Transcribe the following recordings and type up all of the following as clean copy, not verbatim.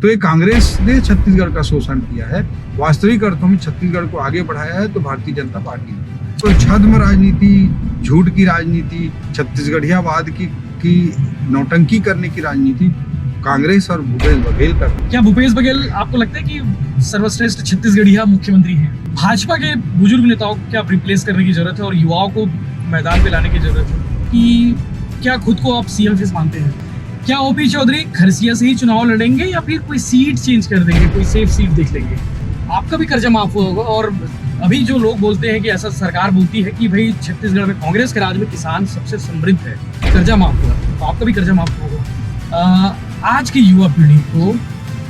तो ये कांग्रेस ने छत्तीसगढ़ का शोषण किया है। वास्तविक अर्थों में छत्तीसगढ़ को आगे बढ़ाया है तो भारतीय जनता पार्टी ने। तो छद्म राजनीति, झूठ की राजनीति, छत्तीसगढ़ियावाद की नौटंकी करने की राजनीति कांग्रेस और भूपेश बघेल का। क्या भूपेश बघेल आपको लगता है कि सर्वश्रेष्ठ छत्तीसगढ़िया मुख्यमंत्री हैं? भाजपा के बुजुर्ग नेताओं को क्या रिप्लेस करने की जरूरत है और युवाओं को मैदान पे लाने की जरूरत है? कि क्या खुद को आप सीएम फेस मानते हैं? क्या ओपी चौधरी खरसिया से ही चुनाव लड़ेंगे या फिर कोई सीट चेंज कर देंगे, कोई सेफ सीट देख लेंगे? आपका भी कर्जा माफ होगा। और अभी जो लोग बोलते हैं कि ऐसा सरकार बोलती है कि भाई छत्तीसगढ़ में कांग्रेस के राज में किसान सबसे समृद्ध है, कर्जा माफ हुआ, तो आपका भी कर्जा माफ होगा। आज की युवा पीढ़ी को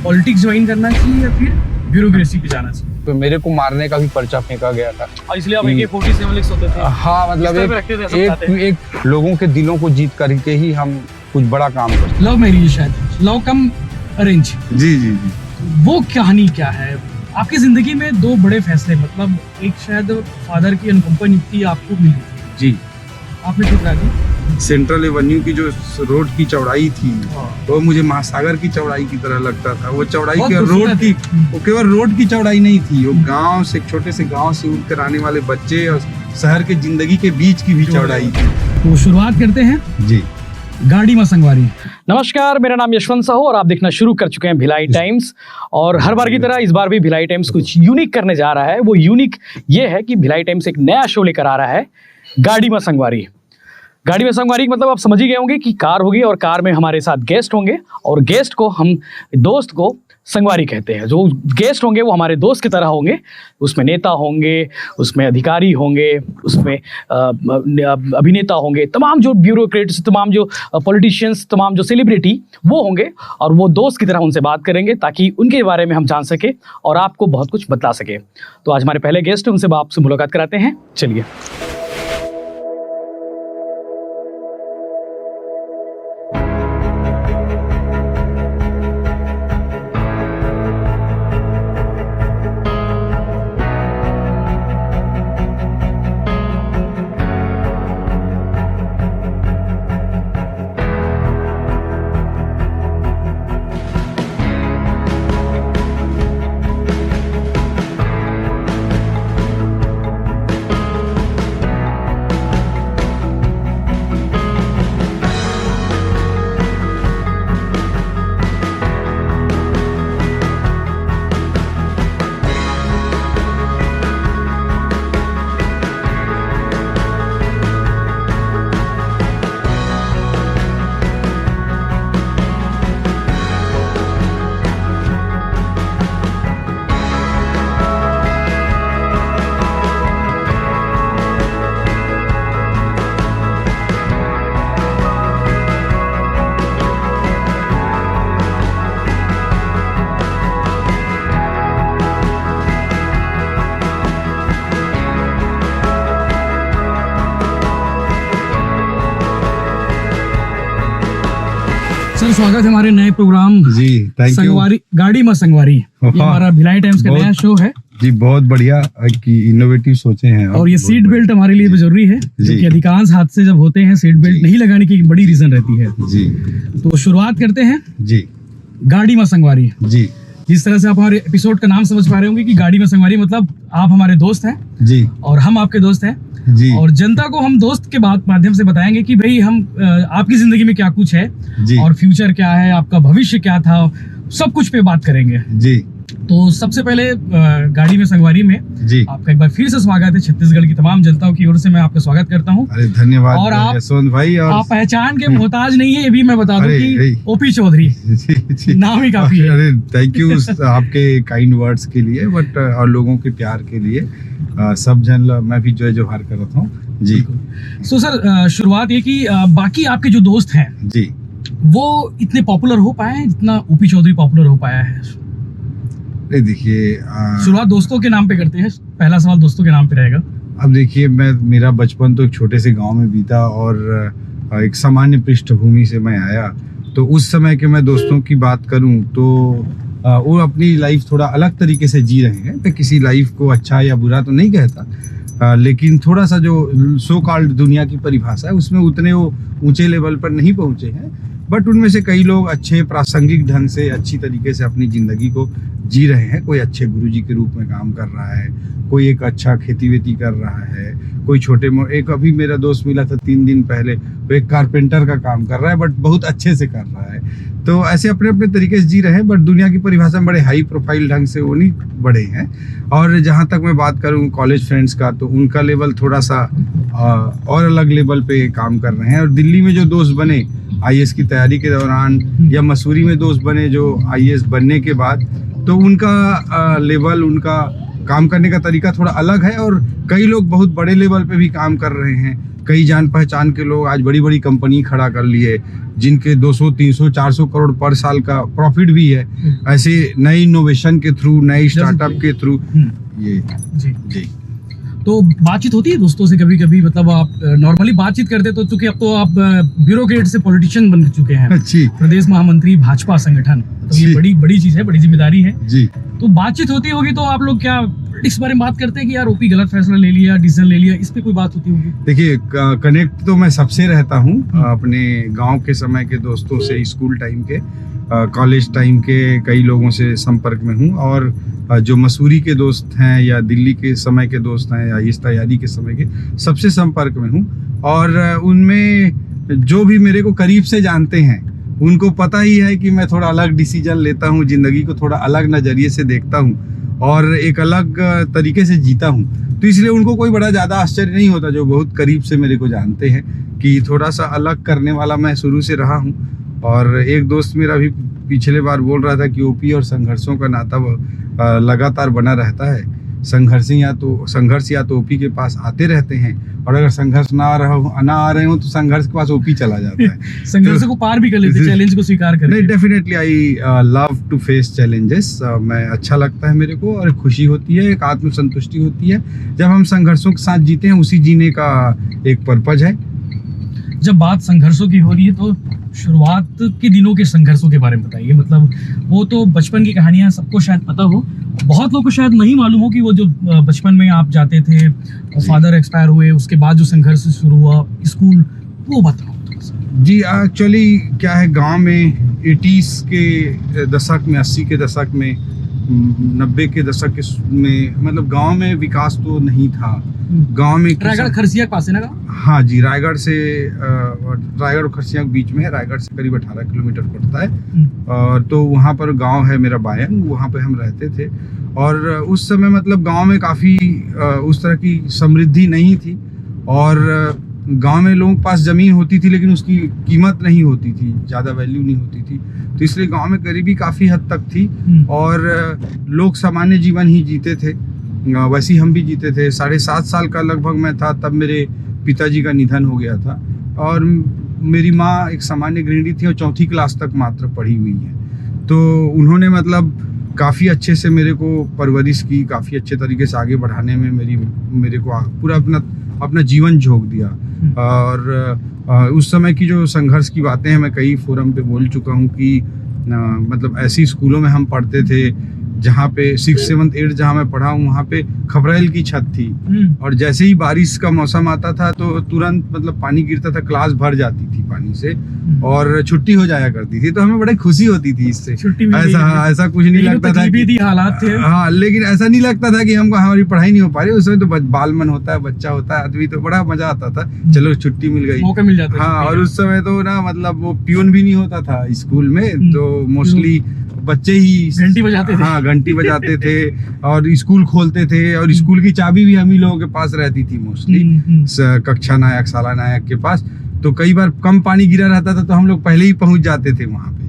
पॉलिटिक्स ज्वाइन करना चाहिए या फिर ब्यूरोक्रेसी पे जाना चाहिए? तो मेरे को मारने का भी पर्चा फेंका गया था, इसलिए आप AK-47 लिख सकते थे। हाँ, मतलब एक लोगों के दिलों को जीत करके ही हम कुछ बड़ा काम करते। लव मैरिज, शायद लव कम अरेंज। जी जी जी। वो कहानी क्या है आपकी जिंदगी में? दो बड़े फैसले, मतलब एक शायद फादर की अनुकंपा नियुक्ति आपको मिली जी, आपने ठुकरा दी। सेंट्रल एवेन्यू की जो रोड की चौड़ाई थी वो मुझे महासागर की चौड़ाई की तरह लगता था। वो चौड़ाई की रोड की, वो केवल रोड की चौड़ाई नहीं थी, वो गांव से, छोटे से गांव से उठ कर आने वाले बच्चे और शहर के जिंदगी के बीच की भी चौड़ाई थी। तो शुरुआत करते हैं जी। गाड़ी में संगवारी। नमस्कार, मेरा नाम यशवंत साहू और आप देखना शुरू कर चुके हैं भिलाई टाइम्स। और हर बार की तरह इस बार भी भिलाई टाइम्स कुछ यूनिक करने जा रहा है। वो यूनिक ये है कि भिलाई टाइम्स एक नया शो लेकर आ रहा है, गाड़ी में संगवारी। गाड़ी में संगवारी मतलब आप समझ ही गए होंगे कि कार होगी और कार में हमारे साथ गेस्ट होंगे और गेस्ट को हम, दोस्त को संगवारी कहते हैं। जो गेस्ट होंगे वो हमारे दोस्त की तरह होंगे। उसमें नेता होंगे, उसमें अधिकारी होंगे, उसमें अभिनेता होंगे, तमाम जो ब्यूरोक्रेट्स, तमाम जो पॉलिटिशियंस, तमाम जो सेलिब्रिटी वो होंगे और वो दोस्त की तरह उनसे बात करेंगे ताकि उनके बारे में हम जान सके और आपको बहुत कुछ बता सके। तो आज हमारे पहले गेस्ट हैं, उनसे आपसे मुलाकात कराते हैं। चलिए। सर, स्वागत है हमारे नए प्रोग्राम जी, थैंक यू। संगवारी, गाड़ी में संगवारी। ये हमारा भिलाई टाइम्स का नया शो है जी। बहुत बढ़िया कि इनोवेटिव सोचे हैं और ये सीट बेल्ट हमारे लिए भी जरूरी है क्योंकि अधिकांश हादसे जब होते हैं सीट बेल्ट नहीं लगाने की बड़ी रीजन रहती है जी। तो शुरुआत करते हैं जी। गाड़ी में संगवारी जी। जिस तरह से आप हमारे एपिसोड का नाम समझ पा रहे होंगे कि गाड़ी में संगवारी मतलब आप हमारे दोस्त हैं जी और हम आपके दोस्त हैं जी। और जनता को हम दोस्त के माध्यम से बताएंगे कि भाई हम आपकी जिंदगी में क्या कुछ है जी। और फ्यूचर क्या है, आपका भविष्य क्या था, सब कुछ पे बात करेंगे जी। तो सबसे पहले गाड़ी में संगवारी में जी आपका एक बार फिर से स्वागत है। छत्तीसगढ़ की तमाम जनता की ओर से मैं आपका स्वागत करता हूँ। अरे धन्यवाद। और आप यशवंत भाई, और आप पहचान के मोहताज नहीं है, ये भी मैं बता दूं कि ओपी चौधरी नाम ही काफी है। अरे थैंक यू आपके काइंड वर्ड्स के लिए, बट और लोगों के प्यार के लिए। सब जन मैं भी जय जोहार कर रहा हूँ जी। सो सर, शुरुआत ये कि बाकी आपके जो दोस्त हैं जी वो इतने पॉपुलर हो पाए हैं जितना ओपी चौधरी पॉपुलर हो पाया है? देखिए, शुरुआत दोस्तों के नाम पे करते हैं। पहला सवाल दोस्तों के नाम पे रहेगा। अब देखिए, मेरा बचपन तो एक छोटे से गांव में बीता और एक सामान्य पृष्ठभूमि से मैं आया। तो उस समय के मैं दोस्तों की बात करूं तो वो अपनी लाइफ थोड़ा अलग तरीके से जी रहे हैं। मैं किसी लाइफ को अच्छा या बुरा तो नहीं कहता, लेकिन थोड़ा सा जो सो कॉल्ड दुनिया की परिभाषा है उसमें उतने वो ऊंचे लेवल पर नहीं पहुंचे हैं। बट उनमें से कई लोग अच्छे प्रासंगिक ढंग से अच्छी तरीके से अपनी ज़िंदगी को जी रहे हैं। कोई अच्छे गुरुजी के रूप में काम कर रहा है, कोई एक अच्छा खेती वेती कर रहा है, कोई छोटे एक अभी मेरा दोस्त मिला था 3 दिन पहले, वो एक कारपेंटर का काम कर रहा है बट बहुत अच्छे से कर रहा है। तो ऐसे अपने अपने तरीके से जी रहे हैं, बट दुनिया की परिभाषा में बड़े हाई प्रोफाइल ढंग से वो नहीं बढ़े हैं। और जहाँ तक मैं बात करूँ कॉलेज फ्रेंड्स का, तो उनका लेवल थोड़ा सा और अलग लेवल पे काम कर रहे हैं। और दिल्ली में जो दोस्त बने आईएएस की तैयारी के दौरान, या मसूरी में दोस्त बने जो आईएएस बनने के बाद, तो उनका लेवल, उनका काम करने का तरीका थोड़ा अलग है। और कई लोग बहुत बड़े लेवल पे भी काम कर रहे हैं। कई जान पहचान के लोग आज बड़ी बड़ी कंपनी खड़ा कर लिए, जिनके 200, 300, 400 करोड़ पर साल का प्रॉफिट भी है। ऐसे नए इनोवेशन के थ्रू, नए स्टार्टअप के थ्रू ये जी। तो बातचीत होती है दोस्तों से कभी कभी, मतलब आप नॉर्मली बातचीत करते तो, चूंकि अब तो आप ब्यूरोक्रेट से पॉलिटिशियन बन चुके हैं, प्रदेश महामंत्री भाजपा संगठन, तो ये बड़ी चीज है, बड़ी जिम्मेदारी है जी। तो बातचीत होती होगी, तो आप लोग क्या पॉलिटिक्स बारे में बात करते हैं कि यार ओपी गलत फैसला ले लिया, डिसीजन ले लिया, इस पे कोई बात होती होगी? देखिए, कनेक्ट तो मैं सबसे रहता हूँ, अपने गांव के समय के दोस्तों से, स्कूल टाइम के, कॉलेज टाइम के कई लोगों से संपर्क में हूँ। और जो मसूरी के दोस्त हैं या दिल्ली के समय के दोस्त हैं या इस तैयारी के समय के, सबसे संपर्क में हूँ। और उनमें जो भी मेरे को करीब से जानते हैं, उनको पता ही है कि मैं थोड़ा अलग डिसीजन लेता हूँ, ज़िंदगी को थोड़ा अलग नज़रिए से देखता हूँ और एक अलग तरीके से जीता हूँ। तो इसलिए उनको कोई बड़ा ज़्यादा आश्चर्य नहीं होता, जो बहुत करीब से मेरे को जानते हैं, कि थोड़ा सा अलग करने वाला मैं शुरू से रहा हूँ। और एक दोस्त मेरा भी पिछले बार बोल रहा था कि ओपी और संघर्षों का नाता लगातार बना रहता है। संघर्ष या तो ओपी के पास आते रहते हैं, और अगर संघर्ष ना आ रहे हो तो संघर्ष के पास ओपी चला जाता है। संघर्ष को पार भी कर लेते, चैलेंज को स्वीकार कर। नहीं, definitely I love to face challenges. मैं अच्छा लगता है मेरे को, और खुशी होती है, एक आत्मसंतुष्टि होती है जब हम संघर्षों के साथ जीते हैं। उसी जीने का एक पर्पज है। जब बात संघर्षों की हो रही है, तो शुरुआत के दिनों के संघर्षों के बारे में बताइए। मतलब वो तो बचपन की कहानियां सबको शायद पता हो, बहुत लोगों को शायद नहीं मालूम हो कि वो जो बचपन में आप जाते थे, फादर एक्सपायर हुए, उसके बाद जो संघर्ष शुरू हुआ, स्कूल, वो बताओ। जी, एक्चुअली क्या है, गांव में 80s के दशक में, 80 के दशक में, 90 के दशक में, मतलब गांव में विकास तो नहीं था। गांव में रायगढ़ खरसिया के पास है ना? हाँ जी, रायगढ़ और खरसिया के बीच में है। रायगढ़ से करीब 18 किलोमीटर पड़ता है। और तो वहाँ पर गांव है मेरा बायंग, वहाँ पे हम रहते थे। और उस समय मतलब गांव में काफ़ी उस तरह की समृद्धि नहीं थी, और गांव में लोगों के पास ज़मीन होती थी लेकिन उसकी कीमत नहीं होती थी, ज़्यादा वैल्यू नहीं होती थी। तो इसलिए गांव में गरीबी काफ़ी हद तक थी, और लोग सामान्य जीवन ही जीते थे। वैसे ही हम भी जीते थे। 7.5 साल का लगभग मैं था तब मेरे पिताजी का निधन हो गया था, और मेरी माँ एक सामान्य गृहिणी थी और 4ठी क्लास तक मात्र पढ़ी हुई है। तो उन्होंने मतलब काफ़ी अच्छे से मेरे को परवरिश की, काफ़ी अच्छे तरीके से आगे बढ़ाने में मेरे को पूरा अपना जीवन झोंक दिया। और उस समय की जो संघर्ष की बातें हैं, मैं कई फोरम पे बोल चुका हूँ कि मतलब ऐसी स्कूलों में हम पढ़ते थे जहाँ पे 6, 7, 8 जहाँ मैं पढ़ा हूँ, वहाँ पे खपरेल की छत थी, और जैसे ही बारिश का मौसम आता था तो तुरंत मतलब पानी गिरता था, क्लास भर जाती थी पानी से, और छुट्टी हो जाया करती थी। तो हमें बड़ी खुशी होती थी इससे। ऐसा कुछ नहीं लगता था कि हालात थे। हाँ, लेकिन ऐसा नहीं लगता था कि हमको हमारी पढ़ाई नहीं हो पा रही। उसमें तो बाल मन होता है, बच्चा होता है आदमी, तो बड़ा मजा आता था, चलो छुट्टी मिल गई, मौका मिल जाता। हाँ, और उस समय तो ना मतलब वो प्यून भी नहीं होता था स्कूल में, तो मोस्टली बच्चे ही घंटी बजाते थे। हाँ, घंटी बजाते थे और स्कूल खोलते थे, और स्कूल की चाबी भी हम ही लोगों के पास रहती थी मोस्टली, कक्षा नायक, साला नायक के पास। तो कई बार कम पानी गिरा रहता था तो हम लोग पहले ही पहुंच जाते थे वहाँ पे,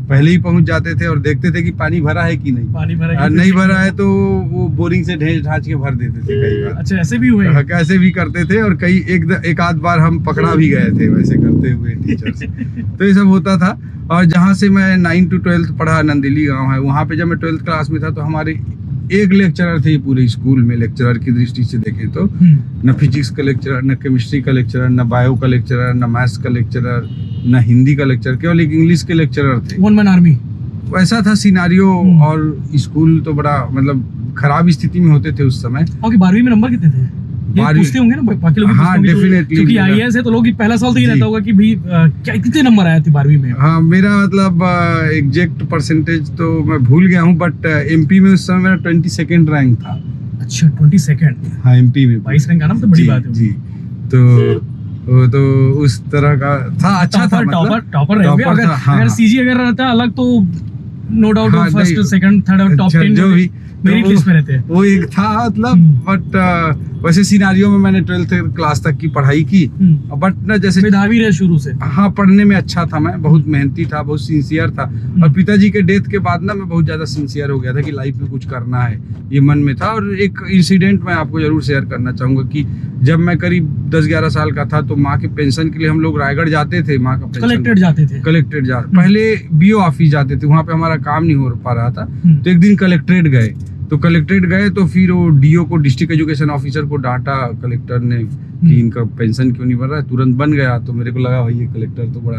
पहले ही पहुंच जाते थे और देखते थे कि पानी भरा है कि नहीं। पानी भरा नहीं भरा है तो वो बोरिंग से ढेंच ढांच के भर देते थे कई बार। अच्छा, ऐसे भी हुए? कैसे भी करते थे, और कई एक आध बार हम पकड़ा भी गए थे वैसे करते हुए टीचर से। तो ये सब होता था। और जहाँ से मैं 9 to 12 पढ़ा, नंदिली गांव है, वहाँ पे जब मैं 12th क्लास में था तो हमारे एक लेक्चरर थे पूरे स्कूल में। लेक्चरर की दृष्टि से देखें तो न फिजिक्स का लेक्चरर, न केमिस्ट्री का लेक्चरर, न बायो का लेक्चरर, न मैथ्स का लेक्चरर, न हिंदी का लेक्चरर, केवल एक इंग्लिश के लेक्चरर थे। वन मैन आर्मी वैसा था सिनारियो। और स्कूल तो बड़ा मतलब खराब स्थिति में होते थे उस समय। आपके 12वीं में नंबर कितने थे? ये बारहवीं- पूछते होंगे ना बाकी लोग भी हाँ, पूछते होंगे, definitely क्योंकि मेरा- आईएएस है तो लोग पहला सवाल तो ये जी। रहता होगा कि भाई क्या कितने नंबर आए थे 12वीं में? हाँ, मेरा मतलब एग्जैक्ट परसेंटेज तो मैं भूल गया हूँ, बट एमपी में उस समय मेरा 22nd रैंक था। अच्छा 22nd, हाँ, एमपी में 22 रैंक आना तो बड़ी जी, बात है। जी। तो वो तो उस तरह का था, अच्छा था, मतलब टॉपर रहे होगे। टॉपर अगर था, हाँ, अगर हाँ। सीजी अगर रहता अलग तो नो डाउट हाँ, फर्स्ट नहीं, सेकंड थर्ड और टॉप अच्छा, 10 जो भी मेरिट तो लिस्ट में रहते हैं। वो एक था, मतलब बट वैसे सिनारियों में मैंने 12th क्लास तक की पढ़ाई की, बट ना जैसे मेधावी रहे शुरू से। हाँ, पढ़ने में अच्छा था, मैं बहुत मेहनती था, बहुत सिंसियर था। और पिताजी के डेथ के बाद ना मैं बहुत ज़्यादा सिंसियर हो गया था कि लाइफ में कुछ करना है, ये मन में था। और एक इंसिडेंट मैं आपको जरूर शेयर करना चाहूँगा कि जब मैं करीब 10-11 साल का था तो माँ के पेंशन के लिए हम लोग रायगढ़ जाते थे। माँ का पेंशन कलेक्टेड जाते थे। कलेक्ट्रेट जा पहले बीओ ऑफिस जाते थे, वहाँ पे हमारा काम नहीं हो पा रहा था। तो एक दिन कलेक्ट्रेट गए, तो फिर वो डीओ को, डिस्ट्रिक्ट एजुकेशन ऑफिसर को डांटा कलेक्टर ने कि इनका पेंशन क्यों नहीं बन रहा है। तुरंत बन गया, तो मेरे को लगा भाई ये कलेक्टर तो बड़ा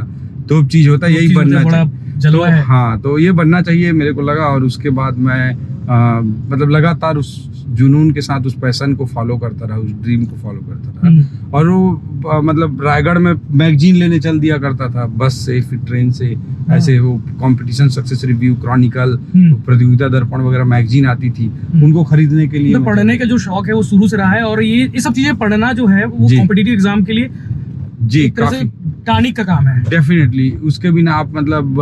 तोप चीज होता है, यही बनना बड़ा चाहिए। जलवा है। हाँ, तो ये बनना चाहिए मेरे को लगा। और उसके बाद मैं मतलब लगातार उस जुनून के साथ उस पैशन को फॉलो करता रहा, उस ड्रीम को फॉलो करता रहा। और वो मतलब रायगढ़ में मैगजीन लेने चल दिया करता था, बस से फिर ट्रेन से, ऐसे वो कंपटीशन सक्सेस रिव्यू, क्रॉनिकल, प्रतियोगिता दर्पण वगैरह मैगजीन आती थी, उनको खरीदने के लिए तो पढ़ने का जो शौक है वो शुरू से रहा है। और ये सब चीजें पढ़ना जो है वो जी। कॉम्पिटिटिव एग्जाम के लिए जी, एक तरह से काफी टानिक का काम है। डेफिनेटली। उसके बिना आप मतलब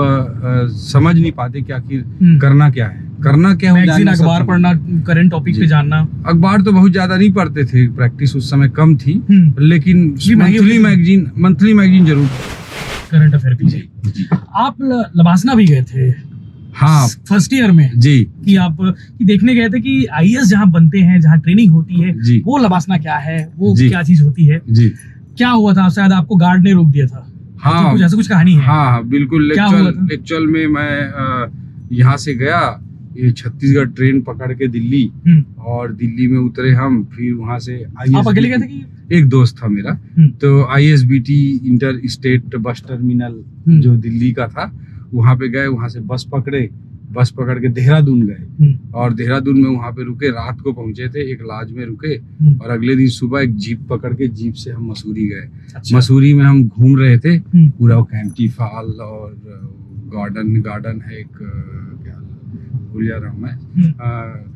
समझ नहीं पाते कि आखिर करना क्या है, करना क्या है। मैगजीन, अखबार पढ़ना, करंट टॉपिक जी। पे जानना। अखबार तो बहुत ज्यादा नहीं पढ़ते थे, प्रैक्टिस उस समय कम थी, लेकिन जी, मंथली मैगजीन जरूर। करंट अफेयर भी। आप लबासना भी गए थे हाँ फर्स्ट ईयर में जी, कि आप कि देखने गए थे कि आईएएस जहाँ बनते हैं, जहाँ ट्रेनिंग होती है, जी। वो लबासना क्या है, वो जी। क्या चीज होती है, जी। क्या हुआ था? शायद आपको गार्ड ने रोक दिया था। हाँ, कुछ ऐसा कुछ कहानी है। हाँ, हाँ, बिल्कुल। क्या हुआ था? एक्चुअल में मैं यहाँ से गया, ये छत्तीसगढ़ ट्रेन पकड़ के दिल्ली, और दिल्ली में उतरे हम। फिर वहाँ से आप अकेले गए थे कि? एक दोस्त था मेरा, तो ISBT inter state bus terminal जो दिल्ली का था, वहाँ पे गए। वहाँ से बस पकड़ के देहरादून गए, और देहरादून में वहाँ पे रुके, रात को पहुंचे थे, एक लॉज में रुके। और अगले दिन सुबह एक जीप पकड़ के, जीप से हम मसूरी गए। अच्छा। मसूरी में हम घूम रहे थे पूरा, कैंपटी फॉल और गार्डन है एक, क्या भूल जा रहा हूँ मैं,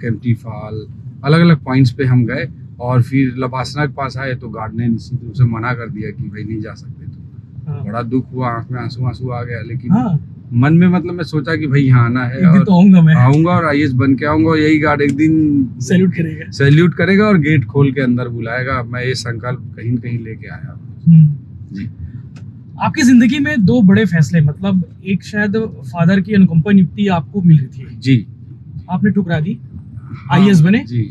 कैंपटी फॉल, अलग अलग पॉइंट्स पे हम गए। और फिर लबासना के पास आए तो गार्ड ने निश्चित रूप से मना कर दिया कि भाई नहीं जा सकते। तो बड़ा दुख हुआ, आंख में आंसू आ गया। लेकिन मन में मतलब मैं सोचा कि भाई यहाँ आना है, एक दिन तो आऊंगा और आईएएस बन के आऊंगा। यही गार्ड एक दिन सैल्यूट करेगा और गेट खोल के अंदर बुलाएगा। मैं ये संकल्प कहीं न कहीं लेके आया। जी। आपकी जिंदगी में दो बड़े फैसले, मतलब एक शायद फादर की अनुकंपा नियुक्ति आपको मिल रही थी, जी, आपने ठुकरा दी, हाँ, आईएएस बने। जी।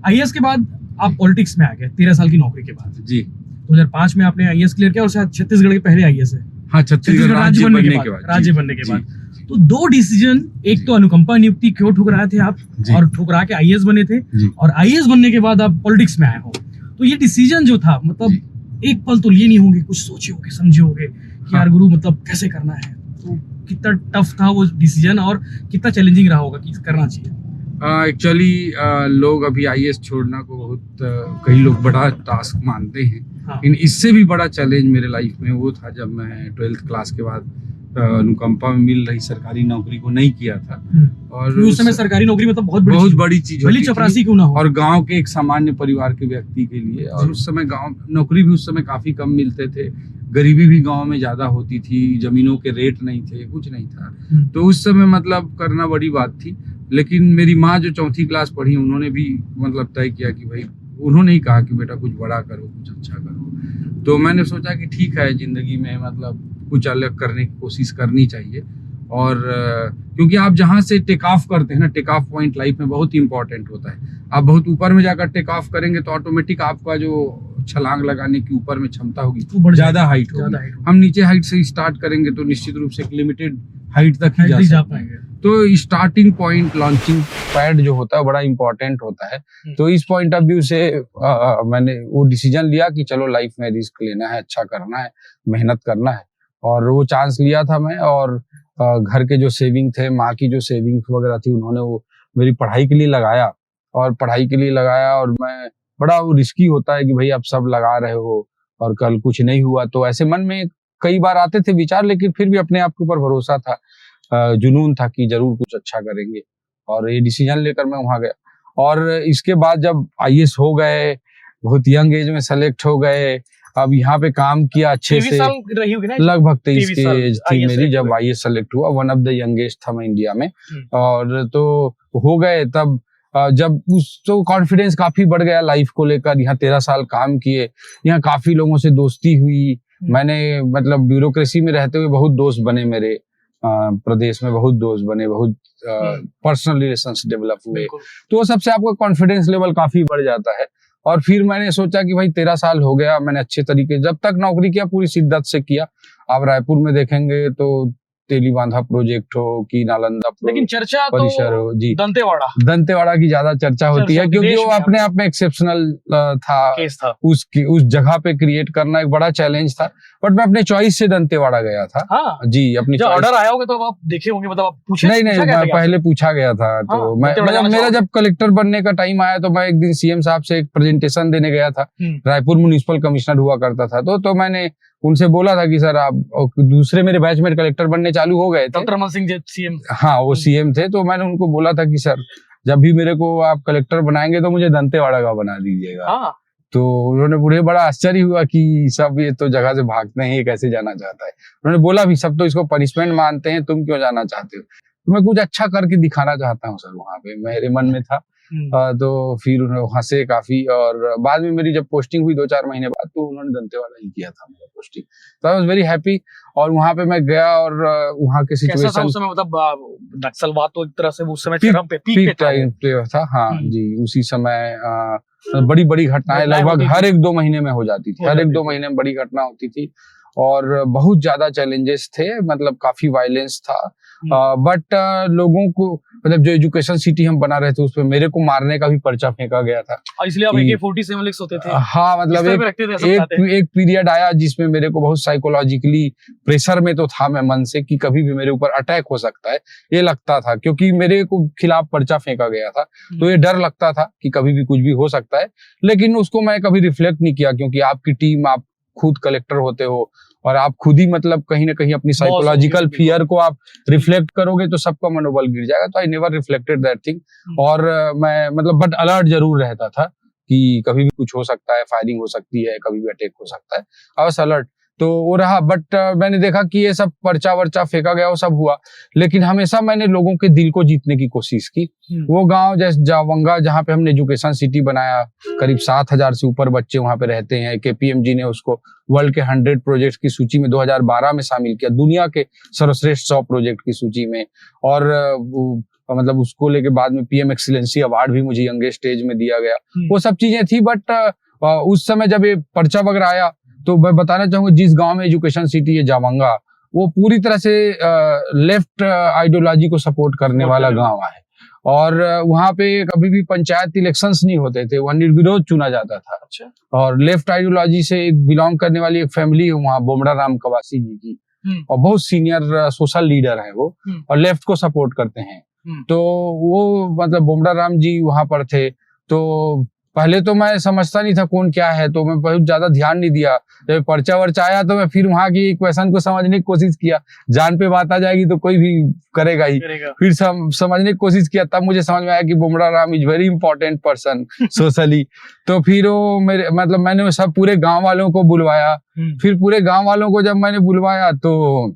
आईएएस के बाद आप पॉलिटिक्स में आ गए 13 साल की नौकरी के बाद। जी। 2005 में आपने आईएएस क्लियर किया, और शायद छत्तीसगढ़ के पहले आईएएस है। हाँ, छत्तीसगढ़ राज्य बनने के बाद। राज्य बनने के बाद तो दो डिसीजन, एक तो अनुकंपा नियुक्ति क्यों ठुकराए थे आप, और ठुकरा के आईएएस बने थे, और आईएएस बनने के बाद आप पॉलिटिक्स में आए हो। तो ये डिसीजन जो था, मतलब एक पल तो लिए नहीं होंगे, कुछ सोचे होंगे, समझे होंगे कि यार गुरु मतलब कैसे करना है। तो कितना टफ था वो डिसीजन, और कितना चैलेंजिंग रहा होगा कि करना चाहिए। एक्चुअली लोग अभी आईएएस छोड़ना को बहुत कई लोग बड़ा टास्क मानते हैं। लेकिन इससे भी बड़ा चैलेंज मेरे लाइफ में वो था जब मैं 12th क्लास के बाद अनुकंपा में मिल रही सरकारी नौकरी को नहीं किया था। और उस समय सरकारी नौकरी मतलब बहुत बड़ी चीज, भली चपरासी क्यों ना हो, और गांव के एक सामान्य परिवार के व्यक्ति के लिए। और उस समय गांव नौकरी भी उस समय काफी कम मिलते थे, गरीबी भी गांव में ज्यादा होती थी, जमीनों के रेट नहीं थे, कुछ नहीं था। तो उस समय मतलब करना बड़ी बात थी। लेकिन मेरी माँ जो 4th क्लास पढ़ी, उन्होंने भी मतलब तय किया कि भाई, उन्होंने ही कहा कि बेटा कुछ बड़ा करो, कुछ अच्छा करो। तो मैंने सोचा कि ठीक है, जिंदगी में मतलब कुछ अलग करने की कोशिश करनी चाहिए। और क्योंकि आप जहाँ से टेक ऑफ करते हैं ना, टेक ऑफ पॉइंट लाइफ में बहुत इंपॉर्टेंट होता है। आप बहुत ऊपर में जाकर टेक ऑफ करेंगे तो ऑटोमेटिक आपका जो छलांग लगाने की ऊपर में क्षमता होगी ज्यादा हाइट होगी। हम नीचे हाइट से स्टार्ट करेंगे तो निश्चित रूप से एक लिमिटेड हाइट तक ही जा पाएंगे। तो स्टार्टिंग पॉइंट, लॉन्चिंग पैड जो होता है बड़ा इंपॉर्टेंट होता है। तो इस पॉइंट ऑफ व्यू से मैंने वो डिसीजन लिया कि चलो लाइफ में रिस्क लेना है, अच्छा करना है, मेहनत करना है। और वो चांस लिया था मैं। और घर के जो सेविंग थे, माँ की जो सेविंग वगैरह थी, उन्होंने वो मेरी पढ़ाई के लिए लगाया। और मैं बड़ा वो रिस्की होता है कि भाई आप सब लगा रहे हो और कल कुछ नहीं हुआ, तो ऐसे मन में कई बार आते थे विचार, लेकिन फिर भी अपने आप के ऊपर भरोसा था, जुनून था कि जरूर कुछ अच्छा करेंगे, और ये डिसीजन लेकर मैं वहां गया। और इसके बाद जब आईएएस हो गए, बहुत यंग एज में सेलेक्ट हो गए, अब यहाँ पे काम किया अच्छे 23 से, साल रही होगी ना? लगभग 23 की 23 साल एज थी IAS मेरी select जब हुए। आईएएस सेलेक्ट हुआ। वन ऑफ द यंगेस्ट था मैं इंडिया में। और तो हो गए तब, जब उस तो कॉन्फिडेंस काफी बढ़ गया लाइफ को लेकर। यहाँ 13 साल काम किए, यहाँ काफी लोगों से दोस्ती हुई। मैंने मतलब ब्यूरोक्रेसी में रहते हुए बहुत दोस्त बने मेरे, प्रदेश में बहुत दोस्त बने, बहुत पर्सनल रिलेशंस डेवलप हुए। तो वो सबसे आपका कॉन्फिडेंस लेवल काफी बढ़ जाता है। और फिर मैंने सोचा कि भाई 13 साल हो गया, मैंने अच्छे तरीके जब तक नौकरी किया पूरी शिद्दत से किया। आप रायपुर में देखेंगे तो तेलीबांधा प्रोजेक्ट हो कि नालंदा लेकिन चर्चा परिसर हो जी, दंतेवाड़ा की ज्यादा चर्चा होती है, क्योंकि वो अपने आप में एक्सेप्शनल था। उस जगह पे क्रिएट करना एक बड़ा चैलेंज था, बट मैं अपने चॉइस से दंतेवाड़ा गया था। हाँ। जी, अपनी जब ऑर्डर आया होगा तो आप देखे होंगे, मतलब आप पूछे? नहीं, मैं पहले पूछा गया था। तो मेरा जब कलेक्टर बनने का टाइम आया तो मैं एक दिन सीएम साहब से एक प्रेजेंटेशन देने गया था। रायपुर म्युनिसिपल कमिश्नर हुआ करता था, तो मैंने उनसे बोला था कि सर आप, दूसरे मेरे बैचमेट कलेक्टर बनने चालू हो गए थे, डॉक्टर रमन सिंह जी सीएम। हाँ, वो सीएम थे। तो मैंने उनको बोला था कि सर जब भी मेरे को आप कलेक्टर बनाएंगे तो मुझे दंतेवाड़ा का बना दीजिएगा। हाँ। तो उन्होंने बड़े बड़ा आश्चर्य हुआ कि सब ये तो जगह से भागते हैं, ये कैसे जाना चाहता है। उन्होंने बोला भी सब तो इसको पनिशमेंट मानते हैं, तुम क्यों जाना चाहते हो? तो मैं कुछ अच्छा करके दिखाना चाहता हूँ सर, वहां पे मेरे मन में था। तो फिर उन्होंने हंसे काफी, और बाद में मेरी जब पोस्टिंग हुई 2-4 महीने बाद, तो उन्होंने दंतेवाड़ा ही किया था मेरा पोस्टिंग। तो आई वाज वेरी हैप्पी। और वहां पे मैं गया और वहां के सिचुएशन, कैसा था उस समय? मतलब नक्सलवाद तो एक तरह से उस समय चरम पे, पीक पे था। हाँ जी, उसी समय बड़ी बड़ी घटनाएं लगभग हर 1-2 महीने में हो जाती थी। हर 1-2 महीने में बड़ी घटना होती थी, और बहुत ज्यादा चैलेंजेस थे, मतलब काफी वायलेंस था। बट लोगों को, मतलब जो एजुकेशन सिटी हम बना रहे थे उसपे मेरे को मारने का भी पर्चा फेंका गया था, और इसलिए आप AK-47 लिख सोते थे। हाँ, मतलब एक पीरियड आया जिसमें मेरे को बहुत साइकोलॉजिकली प्रेशर में तो था मैं मन से, कि कभी भी मेरे ऊपर अटैक हो सकता है, ये लगता था, क्योंकि मेरे को खिलाफ पर्चा फेंका गया था। तो ये डर लगता था कि कभी भी कुछ भी हो सकता है, लेकिन उसको मैं कभी रिफ्लेक्ट नहीं किया, क्योंकि आपकी टीम, आप खुद कलेक्टर होते हो, और आप खुद ही मतलब कहीं ना कहीं अपनी साइकोलॉजिकल फियर को आप रिफ्लेक्ट करोगे तो सबका मनोबल गिर जाएगा। तो I never reflected that thing. और मैं मतलब बट अलर्ट जरूर रहता था कि कभी भी कुछ हो सकता है, फायरिंग हो सकती है, कभी भी अटैक हो सकता है। I was alert. तो वो रहा, बट मैंने देखा कि ये सब पर्चा वर्चा फेंका गया, वो सब हुआ, लेकिन हमेशा मैंने लोगों के दिल को जीतने की कोशिश की। वो गांव जैसे जावंगा, जहाँ पे हमने एजुकेशन सिटी बनाया, करीब 7,000 से ऊपर बच्चे वहां पे रहते हैं। KPMG ने उसको वर्ल्ड के 100 प्रोजेक्ट की सूची में 2012 में शामिल किया, दुनिया के सर्वश्रेष्ठ 100 प्रोजेक्ट की सूची में। और मतलब उसको लेके बाद में PM एक्सीलेंसी अवार्ड भी मुझे यंगेस्ट स्टेज में दिया गया। वो सब चीजें थी, बट उस समय जब ये पर्चा वगैरह आया, तो मैं बताना चाहूंगा, जिस गांव में एजुकेशन सिटी है जावंगा, वो पूरी तरह से लेफ्ट आइडियोलॉजी को सपोर्ट करने वाला गांव है। और वहां पे कभी भी पंचायत इलेक्शंस नहीं होते थे, वहां निर्विरोध चुना जाता था। अच्छा। और लेफ्ट आइडियोलॉजी से बिलोंग करने वाली एक फैमिली है वहाँ, बोमड़ा राम कवासी जी की, और बहुत सीनियर सोशल लीडर है वो, और लेफ्ट को सपोर्ट करते हैं। तो वो मतलब बोमड़ा राम जी वहां पर थे। तो पहले तो मैं समझता नहीं था कौन क्या है, तो मैं बहुत ज्यादा ध्यान नहीं दिया। जब पर्चा वर्चा आया तो मैं फिर वहां की क्वेश्चन को समझने की कोशिश किया। जान पे बात आ जाएगी तो कोई भी करेगा ही। फिर समझने की कोशिश किया, तब मुझे समझ में आया कि Bomda Ram is very important person socially. तो फिर वो मेरे मतलब मैंने सब पूरे गांव वालों को बुलवाया। फिर पूरे गांव वालों को जब मैंने बुलवाया तो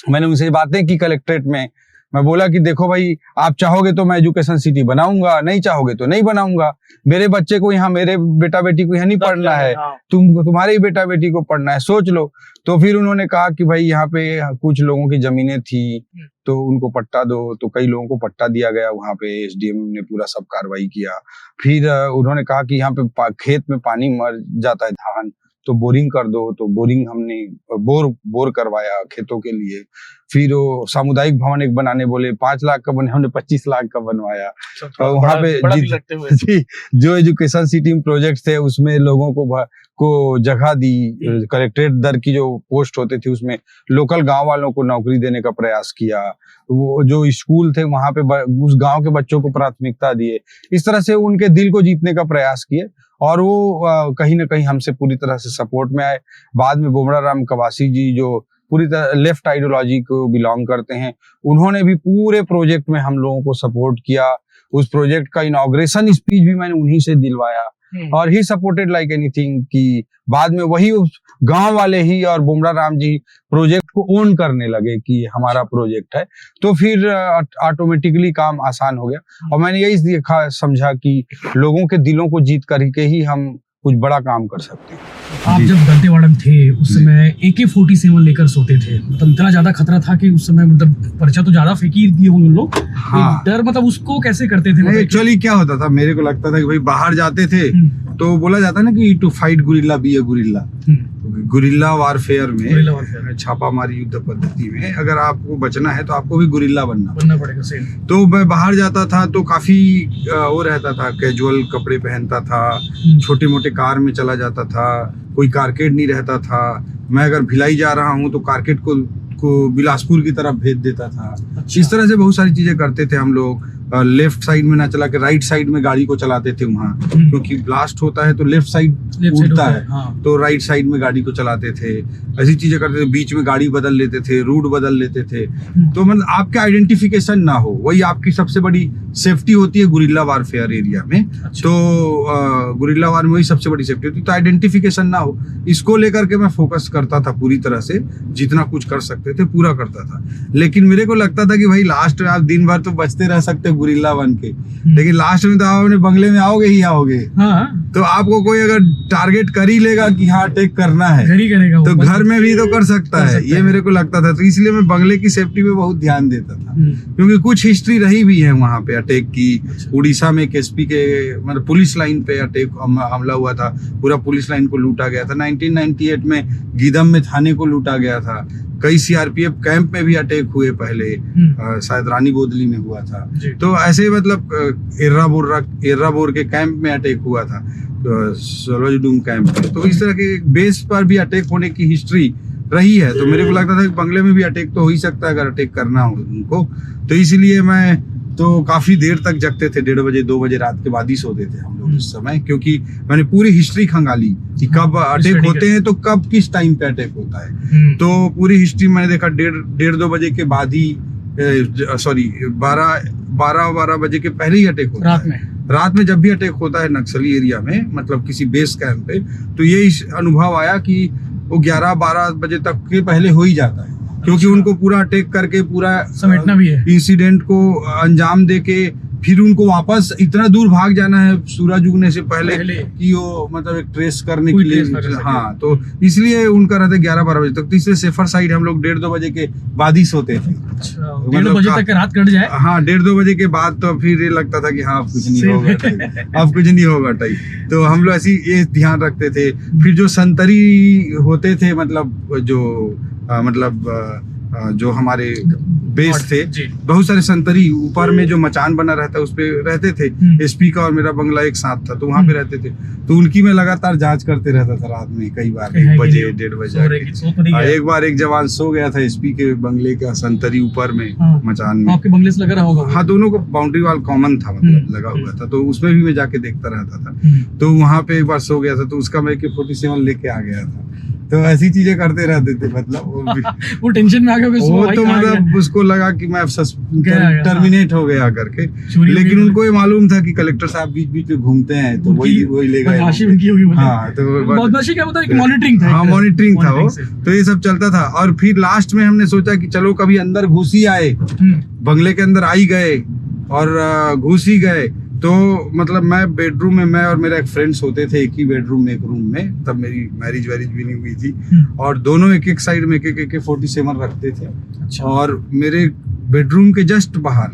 मैंने उनसे बातें की कलेक्ट्रेट में। मैं बोला कि देखो भाई, आप चाहोगे तो मैं एजुकेशन सिटी बनाऊंगा, नहीं चाहोगे तो नहीं बनाऊंगा। मेरे बच्चे को यहाँ, मेरे बेटा बेटी को यहाँ नहीं पढ़ना है, तुम्हारे ही बेटा बेटी को पढ़ना है, सोच लो। तो फिर उन्होंने कहा कि भाई यहाँ पे कुछ लोगों की जमीनें थी तो उनको पट्टा दो। तो कई लोगों को पट्टा दिया गया। वहाँ पे SDM ने पूरा सब कार्रवाई किया। फिर उन्होंने कहा कि यहाँ पे खेत में पानी मर जाता है धान, तो बोरिंग कर दो। तो बोरिंग हमने बोर करवाया खेतों के लिए। फिर वो सामुदायिक भवन एक बनाने बोले, 5 लाख का बने, हमने 25 लाख का बनवाया। और वहाँ पे जी जो एजुकेशन सिटी में प्रोजेक्ट थे उसमें लोगों को जगह दी, कलेक्ट्रेट दर की जो पोस्ट होते थे उसमें लोकल गांव वालों को नौकरी देने का प्रयास किया। वो जो स्कूल थे वहां पे उस गांव के बच्चों को प्राथमिकता दिए। इस तरह से उनके दिल को जीतने का प्रयास किए और वो कहीं ना कहीं हमसे पूरी तरह से सपोर्ट में आए। बाद में बोमड़ा राम कवासी जी जो पूरी तरह लेफ्ट आइडियोलॉजी को बिलोंग करते हैं, उन्होंने भी पूरे प्रोजेक्ट में हम लोगों को सपोर्ट किया। उस प्रोजेक्ट का इनॉग्रेशन स्पीच भी मैंने उन्हीं से दिलवाया और ही सपोर्टेड लाइक एनीथिंग। कि बाद में वही गांव वाले ही और बोमड़ा राम जी प्रोजेक्ट को ओन करने लगे कि हमारा प्रोजेक्ट है, तो फिर ऑटोमेटिकली काम आसान हो गया। और मैंने यही देखा समझा कि लोगों के दिलों को जीत करके ही हम कुछ बड़ा काम कर सकते हैं। आप जब दंतेवाड़ा में थे उस समय AK-47 लेकर सोते थे, मतलब इतना ज्यादा खतरा था कि उस समय मतलब पर्चा तो ज्यादा फेंक ही दिए होंगे लोग। हाँ। डर मतलब उसको कैसे करते थे? एक्चुअली क्या होता था, मेरे को लगता था कि भाई बाहर जाते थे तो बोला जाता ना कि to fight guerrilla be a guerrilla. Guerrilla warfare में, छापामारी युद्ध पद्धति में अगर आपको बचना है तो आपको भी गुरिल्ला बनना पड़ेगा। सेम। तो मैं बाहर जाता था तो काफी वो रहता था, कैजुअल कपड़े पहनता था, छोटे मोटे कार में चला जाता था, कोई कारकेड नहीं रहता था। मैं अगर भिलाई जा रहा हूँ तो कारकेड को बिलासपुर की तरफ भेज देता था। अच्छा। इस तरह से बहुत सारी चीजें करते थे हम लोग। लेफ्ट साइड में ना चला के राइट साइड में गाड़ी को चलाते थे वहाँ, क्योंकि ब्लास्ट होता है तो लेफ्ट साइड उड़ता है। हाँ। तो राइट साइड में गाड़ी को चलाते थे, ऐसी चीजें करते थे। बीच में गाड़ी बदल लेते थे, रूट बदल लेते थे। तो मतलब आपका आइडेंटिफिकेशन ना हो, वही आपकी सबसे बड़ी सेफ्टी होती है गुरिल्ला वारफेयर एरिया में। अच्छा। तो गुरिल्ला वार में वही सबसे बड़ी सेफ्टी होती है। तो आइडेंटिफिकेशन ना हो, इसको लेकर के मैं फोकस करता था पूरी तरह से, जितना कुछ कर सकते थे पूरा करता था। लेकिन मेरे को लगता था कि भाई लास्ट में आप दिन भर तो बचते रह सकते गुरिल्ला बन के, लेकिन लास्ट में तो आप अपने बंगले में आओगे ही आओगे। हाँ। तो आपको कोई अगर टारगेट कर ही लेगा कि हाँ अटैक करना है, घर ही करेगा, तो घर में भी तो कर सकता है, ये मेरे को लगता था। तो इसलिए मैं बंगले की सेफ्टी पे बहुत ध्यान देता था, क्योंकि कुछ हिस्ट्री रही भी है वहाँ पे अटैक की। उड़ीसा में एसपी के मतलब पुलिस लाइन पे अटैक हमला हुआ था, पूरा पुलिस लाइन को लूटा गया था। 1998 में गीदम में थाने को लूटा गया था। कई सीआरपीएफ कैंप में भी अटैक हुए पहले, शायद रानी बोदली में हुआ था। तो ऐसे मतलब एर्राबोर के कैंप में अटैक हुआ था, सोलोजडूम कैंप में। तो इस तरह के बेस पर भी अटैक होने की हिस्ट्री रही है। तो मेरे को लगता था कि बंगले में भी अटैक तो हो ही सकता है अगर अटैक करना हो उनको। तो इसलिए मैं तो काफी देर तक जगते थे, 1:30 बजे 2 बजे रात के बाद ही सोते थे हम लोग उस समय, क्योंकि मैंने पूरी हिस्ट्री खंगाली कि कब अटैक होते हैं तो कब किस टाइम पे अटैक होता है। तो पूरी हिस्ट्री मैंने देखा 1:30-2 बजे के बाद ही, सॉरी 12 बजे के पहले ही अटैक होता है। रात में जब भी अटैक होता है नक्सली एरिया में, मतलब किसी बेस कैंप पे, तो ये अनुभव आया कि वो 11-12 बजे तक के पहले हो ही जाता है, क्योंकि उनको पूरा अटैक करके पूरा समेटना भी है, इंसिडेंट को अंजाम देके फिर उनको वापस इतना दूर भाग जाना है सूरज उगने से पहले कि वो मतलब एक ट्रेस करने के लिए। हाँ, तो इसलिए उनका रहता 11-12 बजे तक। तो इसलिए सेफर साइड हम लोग 1:30-2 बजे के बाद ही सोते थे। अच्छा, 1:30 बजे तक रात कट जाए। हाँ, 1:30-2 बजे के बाद तो फिर ये लगता था कि हाँ अब कुछ नहीं होगा, अब कुछ नहीं होगा टाइप। तो हम लोग ऐसी ये ध्यान रखते थे। फिर जो संतरी होते थे, मतलब जो हमारे बेस थे, बहुत सारे संतरी ऊपर में जो मचान बना रहता है उस पे रहते थे। एसपी का और मेरा बंगला एक साथ था, तो वहां पे रहते थे। तो उनकी मैं लगातार जांच करते रहता था रात में, कई बार 1 बजे 1:30 बजे। एक बार एक जवान सो गया था एसपी के बंगले का संतरी ऊपर में, मचान में। आपके बंगले से लगा रहा होगा? हाँ, दोनों को बाउंड्री वाल कॉमन था, मतलब लगा हुआ था, तो उसमें भी मैं जाके देखता रहता था। तो वहां पे एक बार सो गया था, तो उसका मैं AK-47 लेके आ गया था। तो ऐसी चीजें करते रहते थे, मतलब वो टेंशन में आ गया, वो तो मतलब उसको लगा कि मैं टर्मिनेट हो गया करके। लेकिन उनको ये मालूम था कि कलेक्टर साहब बीच बीच में घूमते हैं, तो वही लेगा। हाँ, तो मॉनिटरिंग था। हाँ, मॉनिटरिंग था वो। तो ये सब चलता था। और फिर लास्ट में हमने सोचा कि चलो कभी अंदर घुस ही आए, बंगले के अंदर आ ही गए और घुस ही गए। तो मतलब मैं बेडरूम में, मैं और मेरा एक फ्रेंड सोते थे एक ही बेडरूम में, एक रूम में। तब मेरी मैरिज वैरिज भी नहीं हुई थी, और दोनों एक साइड में एक AK-47 रखते थे। अच्छा। और मेरे बेडरूम के जस्ट बाहर,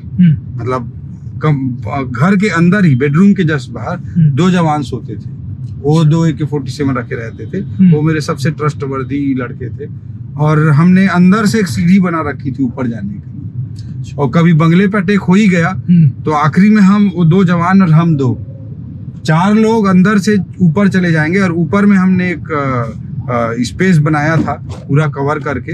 मतलब घर के अंदर ही बेडरूम के जस्ट बाहर 2 जवान सोते थे। वो 2 AK-47 रखे रहते थे। वो मेरे सबसे ट्रस्टवर्दी लड़के थे। और हमने अंदर से एक सीढ़ी बना रखी थी ऊपर जाने के लिए, और कभी बंगले पे अटैक हो ही गया तो आखिरी में हम वो 2 जवान और हम 2 4 लोग अंदर से ऊपर चले जाएंगे, और ऊपर में हमने एक स्पेस बनाया था पूरा कवर करके,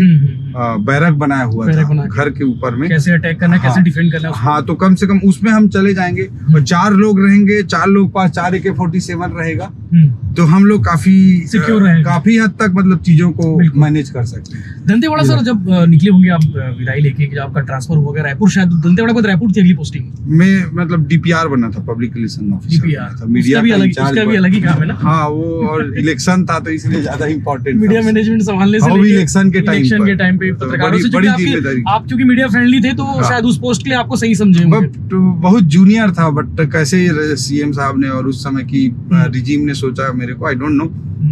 बैरक बनाया हुआ बैरक था बना के। घर के ऊपर में। कैसे अटैक करना है, कैसे हाँ। डिफेंड करना है उसको। हाँ, तो कम से कम उसमें हम चले जाएंगे, और 4 लोग रहेंगे, 4 लोग पास 4 AK-47 रहेगा, तो हम लोग काफी Secure रहेंगे। काफी हद तक मतलब चीजों को बिल्कुल। मैनेज कर सकते हैं। दंतेवाड़ा सर जब निकले होंगे आप विदाई लेके, जब आपका ट्रांसफर हो गया रायपुर, शायद दंतेवाड़ा के बाद रायपुर थी अगली पोस्टिंग। मैं मतलब DPR बना था, पब्लिक रिलेशन ऑफिसर DPR था, मीडिया उसका भी का अलग, इंचार्ज उसका भी बना। अलग ही काम है ना। हाँ, वो और इलेक्शन था तो इसलिए ज्यादा इम्पोर्टेंट मीडिया मैनेजमेंट संभालने से हाँ, वो लेके इलेक्शन के टाइम इलेक्शन पर। के टाइम पे तो पत्रकारों से, बड़ी क्योंकि जिम्मेदारी। आप क्योंकि मीडिया फ्रेंडली थे तो हाँ। शायद उस पोस्ट के लिए आपको सही समझे होंगे। बट बहुत जूनियर था, बट कैसे CM साहब ने और उस समय की रिजीम ने सोचा मेरे को, आई डोंट नो,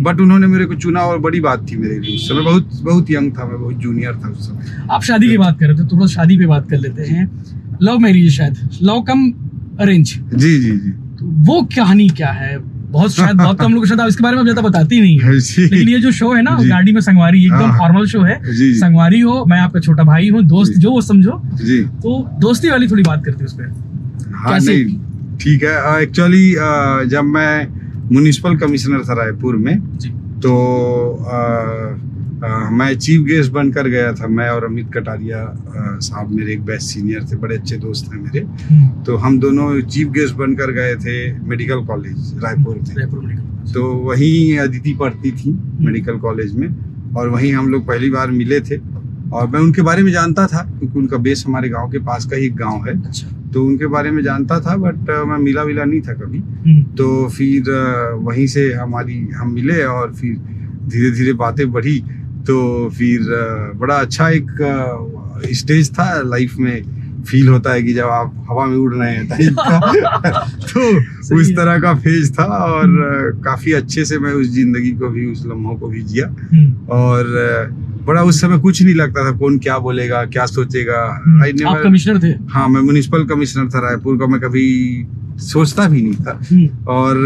बट उन्होंने मेरे को चुना, और बड़ी बात थी मेरे लिए। उस समय बहुत यंग था मैं, बहुत जूनियर था उस समय। आप शादी की बात कर रहे थे, थोड़ा शादी पे बात कर लेते हैं। लव मैरिज, शायद लव कम अरेंज, जी तो वो कहानी क्या है? शायद बहुत कम लोग शायद आप इसके बारे में ज्यादा बताते ही नहीं है। जी। लेकिन ये जो शो है ना, जी। गाड़ी में संगवारी, एकदम हाँ। फॉर्मल शो है। जी। संगवारी हो, मैं आपका छोटा भाई हूँ, दोस्त जी। जो वो समझो, जी तो दोस्ती वाली थोड़ी बात करते हैं उस पर। हाँ, कैसे? नहीं ठीक है। एक्चुअली जब मैं म्युनिसिपल कमिश्नर था रायपुर में, जी। तो मैं चीफ गेस्ट बनकर गया था। मैं और अमित कटारिया साहब मेरे एक बेस्ट सीनियर थे, बड़े अच्छे दोस्त हैं मेरे। तो हम दोनों चीफ गेस्ट बनकर गए थे मेडिकल कॉलेज रायपुर में। रायपुर मेडिकल। तो वहीं अदिति पढ़ती थी मेडिकल कॉलेज में, और वहीं हम लोग पहली बार मिले थे। और मैं उनके बारे में जानता था क्योंकि उनका बेस हमारे गांव के पास का ही एक गांव है, अच्छा। तो उनके बारे में जानता था, बट मैं मिला नहीं था कभी। तो फिर वहीं से हम मिले, और फिर धीरे धीरे बातें बढ़ी। तो फिर बड़ा अच्छा एक स्टेज था लाइफ में, फील होता है कि जब आप हवा में उड़ रहे हैं टाइप का। तो उस तरह का फेज था, और काफी अच्छे से मैं उस जिंदगी को भी, उस लम्हों को भी जिया। और बड़ा उस समय कुछ नहीं लगता था कौन क्या बोलेगा, क्या सोचेगा। आप कमिश्नर थे? हाँ, मैं म्युनिसिपल कमिश्नर था रायपुर का। मैं कभी सोचता भी नहीं था। और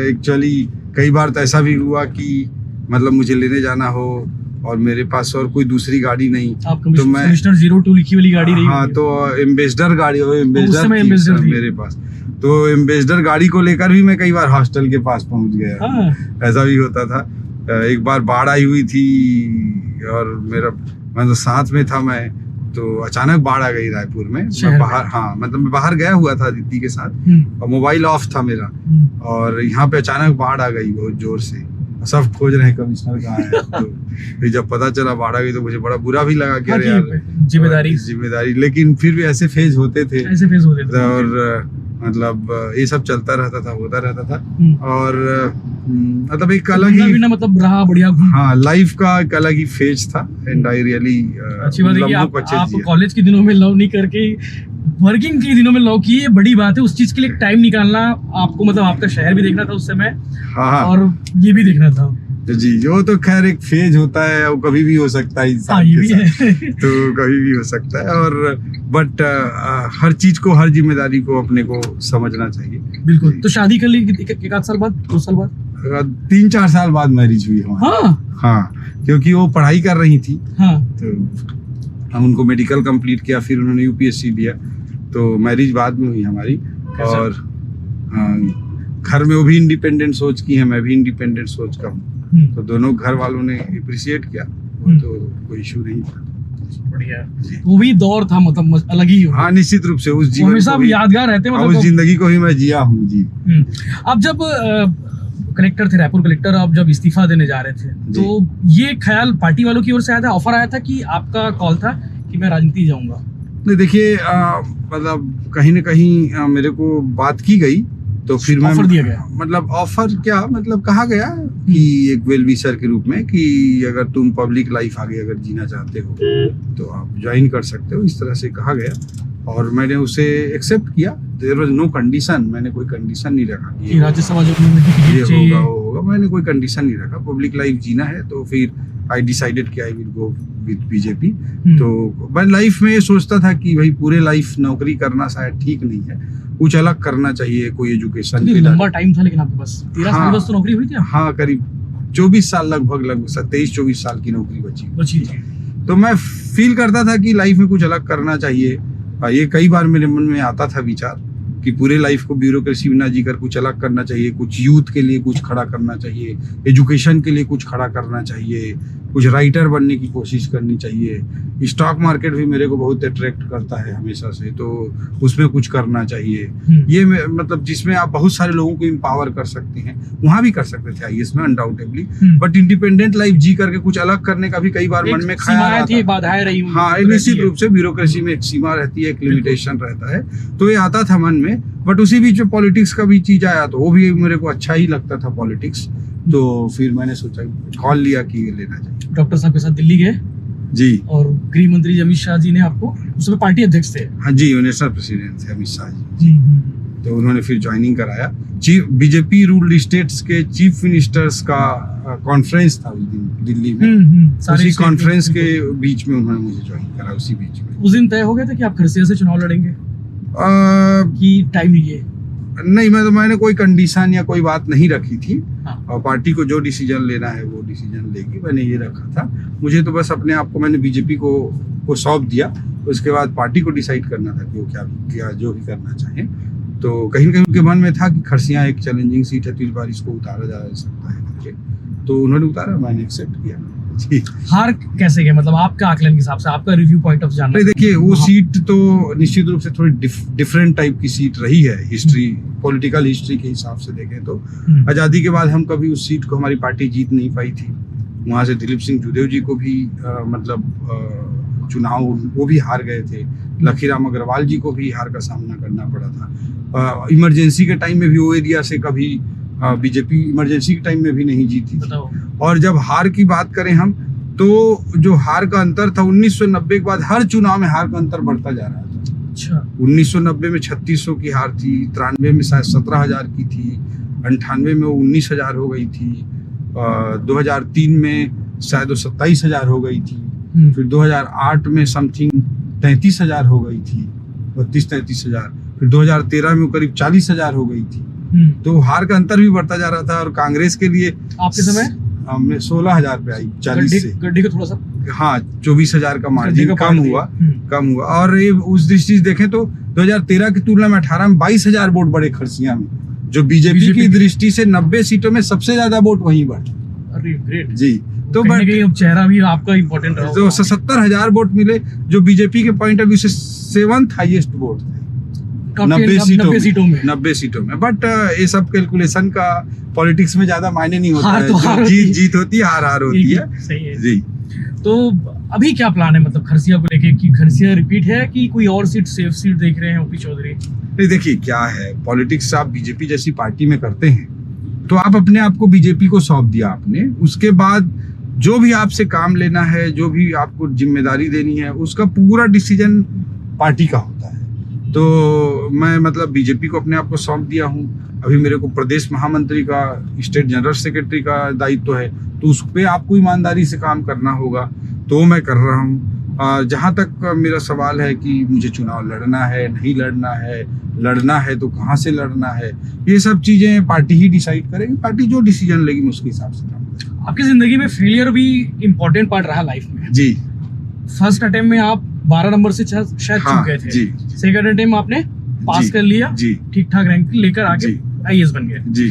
एक्चुअली कई बार तो ऐसा भी हुआ कि मतलब मुझे लेने जाना हो और मेरे पास और कोई दूसरी गाड़ी नहीं, आप तो मैं कमिश्नर 02 लिखी वाली गाड़ी रही? हाँ, तो एम्बेसडर गाड़ी हो, एम्बेसडर थी मेरे पास। तो एम्बेसडर गाड़ी को लेकर भी मैं कई बार हॉस्टल के पास पहुंच गया। हाँ। ऐसा भी होता था। एक बार बाढ़ आई हुई थी, और मैं तो साथ में था मैं, तो अचानक बाढ़ आ गई रायपुर में। मैं बाहर, हाँ मतलब मैं बाहर गया हुआ था दीदी के साथ, और मोबाइल ऑफ था मेरा, और यहाँ पे अचानक बाढ़ आ गई बहुत जोर से। सब खोज रहे हैं कमिश्नर कहाँ है। तो फिर जब पता चला बाढ़ आ गई तो मुझे बड़ा बुरा भी लगा कि अरे यार, जिम्मेदारी। लेकिन फिर भी ऐसे फेज होते थे, और मतलब ये सब चलता रहता था, होता रहता था। और मतलब एक अलग ही मतलब रहा बढ़िया। हाँ, लाइफ का एक अलग ही फेज था। एंड आई रियली अच्छी बात है कि आप कॉलेज के दिनों में लव नहीं करके वर्किंग के दिनों में लव किए, बड़ी बात है। उस चीज के लिए टाइम निकालना आपको, मतलब आपका शहर भी देखना था उस समय, हाँ, और ये भी देखना था। जी, जो तो खैर एक फेज होता है, वो कभी भी हो सकता है इंसान के साथ। तो कभी भी हो सकता है, और बट हर चीज को, हर जिम्मेदारी को अपने को समझना चाहिए। बिल्कुल। तो शादी कर ली एक आध साल बाद, 2 साल बाद? 3-4 साल बाद मैरिज हुई हमारी। हाँ, क्योंकि वो पढ़ाई कर रही थी। हाँ। तो हम उनको मेडिकल कंप्लीट किया, फिर उन्होंने UPSC दिया, तो मैरिज बाद में हुई हमारी। और घर में वो भी इंडिपेंडेंट सोच की है, मैं भी इंडिपेंडेंट सोच का हूँ। तो दोनों घर वालों ने अप्रिशिएट किया, तो कोई इशू नहीं था। बढ़िया। वो भी दौर था, मतलब अलग ही। हाँ, निश्चित रूप से उस जीवन हमेशा यादगार रहते, मतलब उस जिंदगी को ही मैं जिया हूँ जी। अब जब कलेक्टर थे, रायपुर कलेक्टर, आप जब इस्तीफा देने जा रहे थे, तो ये ख्याल पार्टी वालों की ओर से आया था, ऑफर आया था, कि आपका कॉल था कि मैं राजनीति जाऊंगा? नहीं, देखिए मतलब कहीं ना कहीं मेरे को बात की गई, तो फिर मैं ऑफर दिया गया। मतलब ऑफर क्या, मतलब कहा गया कि एक वेल विशर के रूप में कि अगर तुम पब्लिक लाइफ आगे अगर जीना चाहते हो तो आप ज्वाइन कर सकते हो, इस तरह से कहा गया। और मैंने उसे एक्सेप्ट किया। देयर वाज नो कंडीशन, मैंने कोई कंडीशन नहीं रखा कि राज्यसभा जो ये होगा वो होगा, मैंने कोई कंडीशन नहीं रखा। पब्लिक लाइफ जीना है, तो फिर आई डिसाइडेड कि I will go with BJP। तो मैं लाइफ में ये सोचता था कि भाई पूरे लाइफ नौकरी करना शायद ठीक नहीं है, कुछ अलग करना चाहिए, कोई एजुकेशन। लंबा टाइम था लेकिन आपके पास 13 साल बस तो नौकरी हुई थी। हाँ, करीब 24 साल, लगभग 23-24 साल की नौकरी बची। तो मैं फील करता था कि लाइफ में कुछ अलग करना चाहिए। ये कई बार मेरे मन में आता था विचार कि पूरे लाइफ को ब्यूरोक्रेसी में ना जीकर कुछ अलग करना चाहिए, कुछ यूथ के लिए कुछ खड़ा करना चाहिए, एजुकेशन के लिए कुछ खड़ा करना चाहिए, कुछ राइटर बनने की कोशिश करनी चाहिए। स्टॉक मार्केट भी मेरे को बहुत अट्रैक्ट करता है हमेशा से, तो उसमें कुछ करना चाहिए। ये मतलब जिसमें आप बहुत सारे लोगों को एम्पावर कर सकते हैं, वहां भी कर सकते थे आईएएस में अनडाउटेबली, बट इंडिपेंडेंट लाइफ जी करके कुछ अलग करने का भी कई बार मन में ख्याल आता है। बाधाएं रही हूं, हाँ, निश्चित रूप से ब्यूरोक्रेसी में एक सीमा रहती है, एक लिमिटेशन रहता है, तो ये आता था मन में। बट उसी बीच में पॉलिटिक्स का भी चीज आया, तो वो भी मेरे को अच्छा ही लगता था पॉलिटिक्स। तो फिर मैंने सोचा, कॉल लिया कि ये लेना चाहिए। डॉक्टर साहब के साथ दिल्ली गए जी, और गृह मंत्री अमित शाह जी ने आपको, उस समय पार्टी अध्यक्ष थे। हाँ जी, नेशनल प्रेसिडेंट थे अमित शाह जी। तो उन्होंने फिर ज्वाइनिंग कराया। बीजेपी रूल्ड स्टेट्स के चीफ मिनिस्टर्स का कॉन्फ्रेंस था उस दिन दिल्ली में। उसी कॉन्फ्रेंस के बीच में उन्होंने मुझे ज्वाइन करा, उसी बीच में। उस दिन तय हो गया था कि आप खरसिया से चुनाव लड़ेंगे कि टाइम लिए? नहीं, मैंने कोई कंडीशन या कोई बात नहीं रखी थी। हाँ। और पार्टी को जो डिसीजन लेना है वो डिसीजन लेगी, मैंने ये रखा था। मुझे तो बस अपने आप को मैंने बीजेपी को सौंप दिया, उसके बाद पार्टी को डिसाइड करना था कि वो क्या जो भी करना चाहे। तो कहीं न कहीं उनके मन में था कि खरसिया एक चैलेंजिंग सीट है, तो इस बार इसको उतारा जा सकता है करके, तो उन्होंने उतारा, मैंने एक्सेप्ट किया जी। हार कैसे गए, मतलब आपका आकलन के हिसाब से, आपका रिव्यू पॉइंट ऑफ जानना? देखिए, वो सीट तो निश्चित रूप से थोड़ी डिफरेंट टाइप की सीट रही है हिस्ट्री, पॉलिटिकल हिस्ट्री के हिसाब से देखें तो। आज़ादी के बाद हम कभी उस सीट को हमारी पार्टी जीत नहीं पाई थी। वहाँ से दिलीप सिंह जूदेव जी को भी चुनाव वो भी हार गए थे। लखीराम अग्रवाल जी को भी हार का सामना करना पड़ा था। इमरजेंसी के टाइम में भी वो एरिया से कभी बीजेपी इमरजेंसी के टाइम में भी नहीं जीती थी। और जब हार की बात करें हम, तो जो हार का अंतर था 1990 के बाद हर चुनाव में हार का अंतर बढ़ता जा रहा था। अच्छा। 1990 में 3600 की हार थी, 93 में शायद 17,000 की थी, 98 में वो 19,000 हो गई थी, 2003 में शायद वो 27,000 हो गई थी, फिर 2008 में समथिंग 33,000 हो गई थी, 32-33,000, फिर 2013 में करीब 40,000 हो गई थी। तो हार का अंतर भी बढ़ता जा रहा था। और कांग्रेस के लिए आपके समय हमने 16,000 पे आई 40 से, गड्ढे का थोड़ा सा, हाँ, 24,000 का मार्जिन कम हुआ। और ये उस दृष्टि से देखें तो 2013 की तुलना में 18 में 22,000 वोट बढ़े खरसिया में, जो बीजेपी की दृष्टि से 90 सीटों में सबसे ज्यादा वोट वहीं बढ़े। अरे ग्रेट जी। तो अब चेहरा भी आपका इम्पोर्टेंट रहा, तो 77,000 वोट मिले, जो बीजेपी के पॉइंट ऑफ व्यू से 7th हाईएस्ट वोट थे 90 सीटों में। बट ये सब कैलकुलेशन का पॉलिटिक्स में ज्यादा मायने नहीं होता है। जीत होती है, हार होती है। सही है जी। तो अभी क्या प्लान है, मतलब खरसिया को लेके, कि खरसिया रिपीट है कि कोई और सीट, सेफ सीट देख रहे हैं ओपी चौधरी? नहीं, देखिए क्या है, पॉलिटिक्स आप बीजेपी जैसी पार्टी में करते हैं तो आप अपने आप को बीजेपी को सौंप दिया आपने, उसके बाद जो भी आपसे काम लेना है, जो भी आपको जिम्मेदारी देनी है, उसका पूरा डिसीजन पार्टी का होता है। तो मैं मतलब बीजेपी को अपने आप को सौंप दिया हूँ। अभी मेरे को प्रदेश महामंत्री का, स्टेट जनरल सेक्रेटरी का दायित्व है, तो उस पर आपको ईमानदारी से काम करना होगा, तो मैं कर रहा हूँ। जहाँ तक मेरा सवाल है कि मुझे चुनाव लड़ना है, नहीं लड़ना है तो कहाँ से लड़ना है, ये सब चीज़ें पार्टी ही डिसाइड करेगी। पार्टी जो डिसीजन लेगी मैं उसके हिसाब से काम करूँगा। आपकी जिंदगी में फेलियर भी इम्पोर्टेंट पार्ट रहा लाइफ में? जी। फर्स्ट अटेम्प्ट में आप 12 नंबर से शायद चूक गए थे। सेकंड अटेम्प्ट आपने पास कर लिया, ठीक ठाक रैंक लेकर आगे आईएएस बन गए। जी।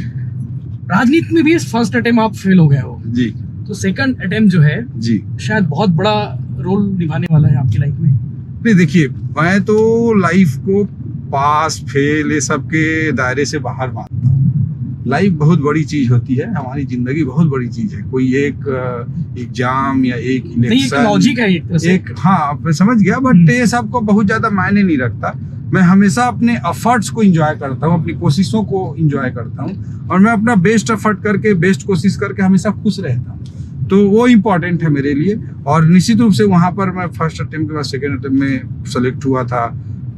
राजनीति में भी फर्स्ट अटेम्प्ट आप फेल हो गए हो जी, तो सेकंड अटेम्प्ट जो है जी शायद बहुत बड़ा रोल निभाने वाला है आपकी लाइफ में। नहीं, देखिए, मैं तो लाइफ को पास फेल ये सब के दायरे से बाहर मानता हूँ। लाइफ बहुत बड़ी चीज होती है, हमारी जिंदगी बहुत बड़ी चीज है। कोई एक एग्जाम या एक इलेक्शन, लॉजिक है एक, हाँ, मैं समझ गया, बट ये सब को बहुत ज्यादा मायने नहीं रखता। मैं हमेशा अपने एफर्ट्स को एंजॉय करता हूँ, अपनी कोशिशों को एंजॉय करता हूँ, और मैं अपना बेस्ट एफर्ट करके, बेस्ट कोशिश करके हमेशा खुश रहता हूँ। तो वो इम्पोर्टेंट है मेरे लिए। और निश्चित रूप से वहाँ पर मैं फर्स्ट अटेम्प्ट के बाद सेकेंड अटेम्प्ट में सेलेक्ट हुआ था,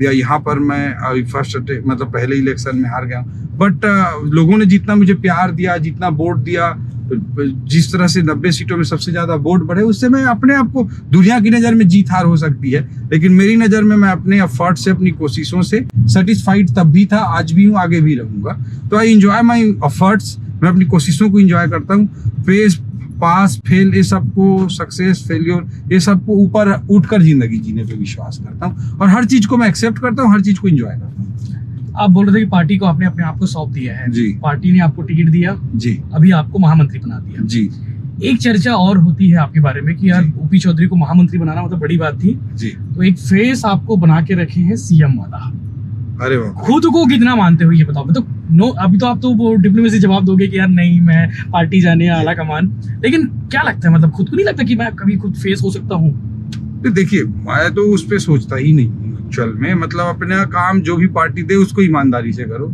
या यहाँ पर मैं अभी फर्स्ट अटेम्प्ट मतलब पहले इलेक्शन में हार गया। बट लोगों ने जितना मुझे प्यार दिया, जितना वोट दिया, जिस तरह से 90 सीटों में सबसे ज्यादा वोट बढ़े, उससे मैं अपने आप को, दुनिया की नज़र में जीत हार हो सकती है, लेकिन मेरी नज़र में मैं अपने एफर्ट से, अपनी कोशिशों से सेटिस्फाइड तब भी था, आज भी हूँ, आगे भी रहूंगा। तो आई एंजॉय माई एफर्ट्स, मैं अपनी कोशिशों को एंजॉय करता हूँ। पास फेल, ये सबको, सक्सेस फेलियर, ये सबको ऊपर उठकर जिंदगी जीने पे विश्वास करता हूँ और हर चीज को मैं एक्सेप्ट करता हूँ, हर चीज को एंजॉय करता हूँ। आप बोल रहे थे कि पार्टी को आपने अपने आप को सौंप दिया है जी। पार्टी ने आपको टिकट दिया जी अभी आपको महामंत्री बना दिया जी एक चर्चा और होती है आपके बारे में कि यार ओपी चौधरी को महामंत्री बनाना मतलब बड़ी बात थी जी। तो एक फेस आपको बना के रखे हैं सीएम वाला अरे वाह, खुद को कितना मानते हो ये बताओ तो नो अभी तो आप तो वो डिप्लोमेसी जवाब दोगे कि यार नहीं मैं पार्टी जाने आला कमान लेकिन क्या लगता है मतलब खुद को नहीं लगता कि मैं कभी खुद फेस हो सकता हूँ देखिए मैं तो उस पर सोचता ही नहीं एक्चुअल में, मतलब अपना काम जो भी पार्टी दे उसको ईमानदारी से करो,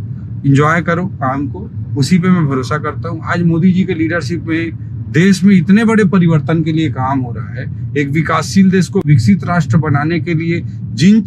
एंजॉय करो काम को, उसी पे मैं भरोसा करता हूँ। आज मोदी जी के लीडरशिप में देश में इतने बड़े परिवर्तन के लिए काम हो रहा है, एक विकासशील देश को विकसित राष्ट्र बनाने के लिए जिन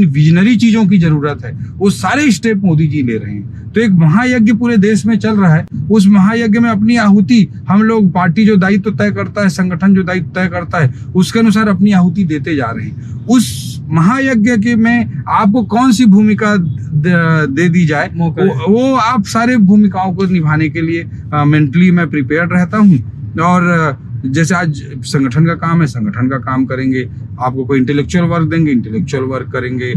विजनरी चीजों की जरूरत है वो सारे स्टेप मोदी जी ले रहे हैं। तो एक महायज्ञ पूरे देश में चल रहा है, उस महायज्ञ में अपनी आहुति हम लोग, पार्टी जो दायित्व तय करता है, संगठन जो दायित्व तय करता है, उसके अनुसार अपनी आहुति देते जा रहे हैं। उस महायज्ञ के में आपको कौन सी भूमिका दे दी जाए वो आप सारे भूमिकाओं को निभाने के लिए मेंटली मैं प्रिपेयर्ड रहता हूँ। और जैसे आज संगठन का काम है, संगठन का काम करेंगे, आपको कोई इंटेलेक्चुअल वर्क देंगे, इंटेलेक्चुअल वर्क करेंगे,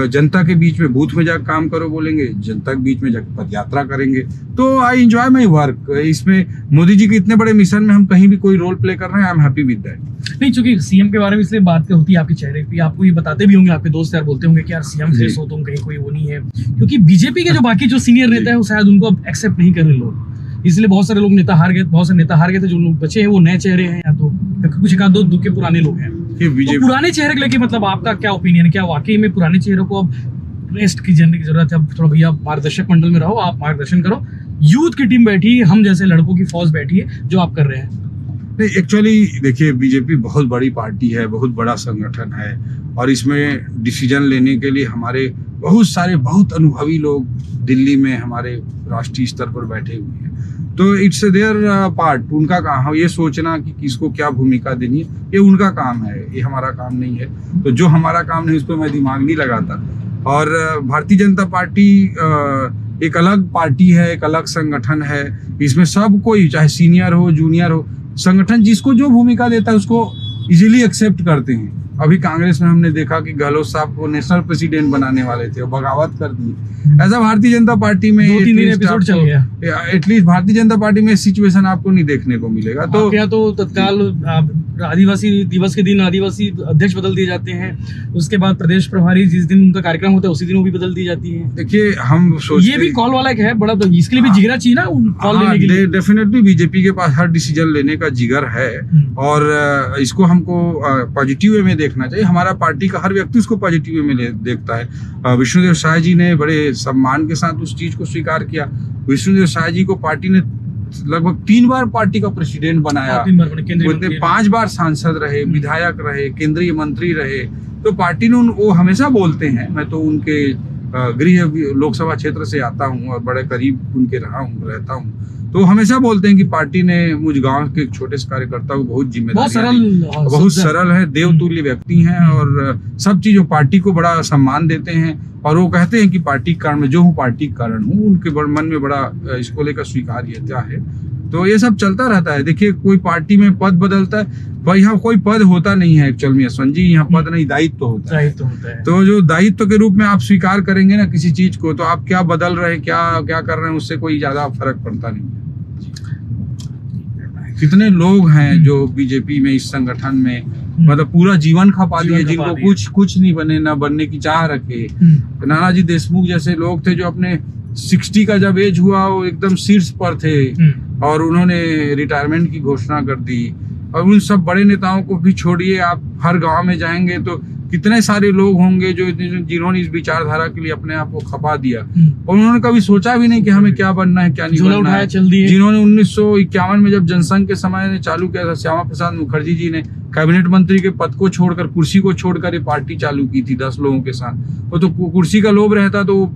जनता के बीच में बूथ में जाकर काम करो बोलेंगे, जनता के बीच में जाकर पदयात्रा करेंगे। तो आई एंजॉय माई वर्क। इसमें मोदी जी के इतने बड़े मिशन में हम कहीं भी कोई रोल प्ले कर रहे हैं, I am happy with that. नहीं, चूंकि सीएम के बारे में इसलिए बात होती है आपके चेहरे पे, आपको ये बताते भी होंगे, आपके दोस्त यार बोलते होंगे कि यार सीएम फेस हो तुम, कहीं कोई वो नहीं है, क्योंकि बीजेपी के जो बाकी जो सीनियर नेता है वो शायद उनको एक्सेप्ट नहीं कर रहे लोग, इसलिए बहुत सारे लोग नेता हार गए, बहुत सारे नेता हार गए थे। जो लोग बचे हैं वो नए चेहरे हैं या तो कुछ एक आध दो के पुराने लोग हैं। तो पुराने चेहरे को लेके मतलब आपका क्या ओपिनियन है? क्या वाकई में पुराने चेहरों को अब रेस्ट की जनने की जरूरत है? अब थोड़ा भैया मार्गदर्शक मंडल में रहो, आप मार्गदर्शन करो, यूथ की टीम बैठी, हम जैसे लड़कों की फौज बैठी है, जो आप कर रहे हैं। नहीं, एक्चुअली देखिए बीजेपी बहुत बड़ी पार्टी है, बहुत बड़ा संगठन है और इसमें डिसीजन लेने के लिए हमारे बहुत सारे बहुत अनुभवी लोग दिल्ली में हमारे राष्ट्रीय स्तर पर बैठे हुए हैं। तो इट्स देयर पार्ट, उनका काम है ये सोचना कि किसको क्या भूमिका देनी है, ये उनका काम है, ये हमारा काम नहीं है। तो जो हमारा काम नहीं उस पर मैं दिमाग नहीं लगाता। और भारतीय जनता पार्टी एक अलग पार्टी है, एक अलग संगठन है, इसमें सब कोई चाहे सीनियर हो जूनियर हो, संगठन जिसको जो भूमिका देता है उसको इजीली एक्सेप्ट करते हैं। अभी कांग्रेस में हमने देखा कि गहलोत साहब को नेशनल प्रेसिडेंट बनाने वाले थे और बगावत कर दिए। ऐसा भारतीय जनता पार्टी में एटलीस्ट भारतीय जनता पार्टी में सिचुएशन आपको नहीं देखने को मिलेगा। तो क्या तो तत्काल आदिवासी दिवस के दिन आदिवासी अध्यक्ष बदल दिए जाते हैं, उसके बाद प्रदेश प्रभारी जिस दिन उनका कार्यक्रम होता है उसी दिन वो भी बदल दी जाती है। देखिए हम ये भी कॉल वाला है बड़ा, तो इसके लिए भी जिगरा चाहिए ना कॉल लेने के लिए। डेफिनेटली बीजेपी के पास हर डिसीजन लेने का जिगर है और इसको हमको पॉजिटिव वे में देखना चाहिए। हमारा पार्टी का हर व्यक्ति उसको पॉजिटिव वे में देखता है। विष्णुदेव साय जी ने बड़े सम्मान के साथ उस चीज को स्वीकार किया। विष्णुदेव साय जी को पार्टी ने लगभग 3 बार पार्टी का प्रेसिडेंट बनाया, 5 बार सांसद रहे, विधायक रहे, केंद्रीय मंत्री रहे। तो पार्टी ने वो हमेशा बोलते हैं, मैं तो उनके गृह लोकसभा क्षेत्र से आता हूँ और बड़े करीब उनके रहता हूँ, तो हमेशा बोलते हैं कि पार्टी ने मुझ गांव के एक छोटे से कार्यकर्ता को बहुत जिम्मेदारी, बहुत सरल है, देवतुल्य व्यक्ति हैं और सब चीजों पार्टी को बड़ा सम्मान देते हैं। और वो कहते हैं कि पार्टी के कारण में जो हूँ, पार्टी के कारण हूँ। उनके मन में बड़ा इसको लेकर स्वीकार्यता है। तो ये सब चलता रहता है। देखिए कोई पार्टी में पद बदलता है, भाई यहाँ कोई पद होता नहीं है एक्चुअल में यशवंत जी, यहाँ पद नहीं दायित्व होता है। तो जो दायित्व के रूप में आप स्वीकार करेंगे ना किसी चीज को, तो आप क्या बदल रहे हैं, क्या कर रहे हैं, उससे कोई ज्यादा फर्क पड़ता नहीं है। कितने लोग हैं जो बीजेपी में, इस संगठन में मतलब पूरा जीवन खपा दिए, जिनको कुछ नहीं बने, ना बनने की चाह रखे। नानाजी देशमुख जैसे लोग थे जो अपने 60 का जब एज हुआ वो एकदम शीर्ष पर थे और उन्होंने रिटायरमेंट की घोषणा कर दी। और उन सब बड़े नेताओं को भी छोड़िए, आप हर गांव में जाएंगे तो कितने सारे लोग होंगे जो जिन्होंने इस विचारधारा के लिए अपने आप को खपा दिया और उन्होंने कभी सोचा भी नहीं कि हमें क्या बनना है, क्या नहीं बनना है। जिन्होंने 1951 में जब जनसंघ के समय ने चालू किया था, श्यामा प्रसाद मुखर्जी जी ने कैबिनेट मंत्री के पद को छोड़कर, कुर्सी को छोड़कर ये पार्टी चालू की थी 10 लोगों के साथ। वो तो कुर्सी का लोभ रहता तो वो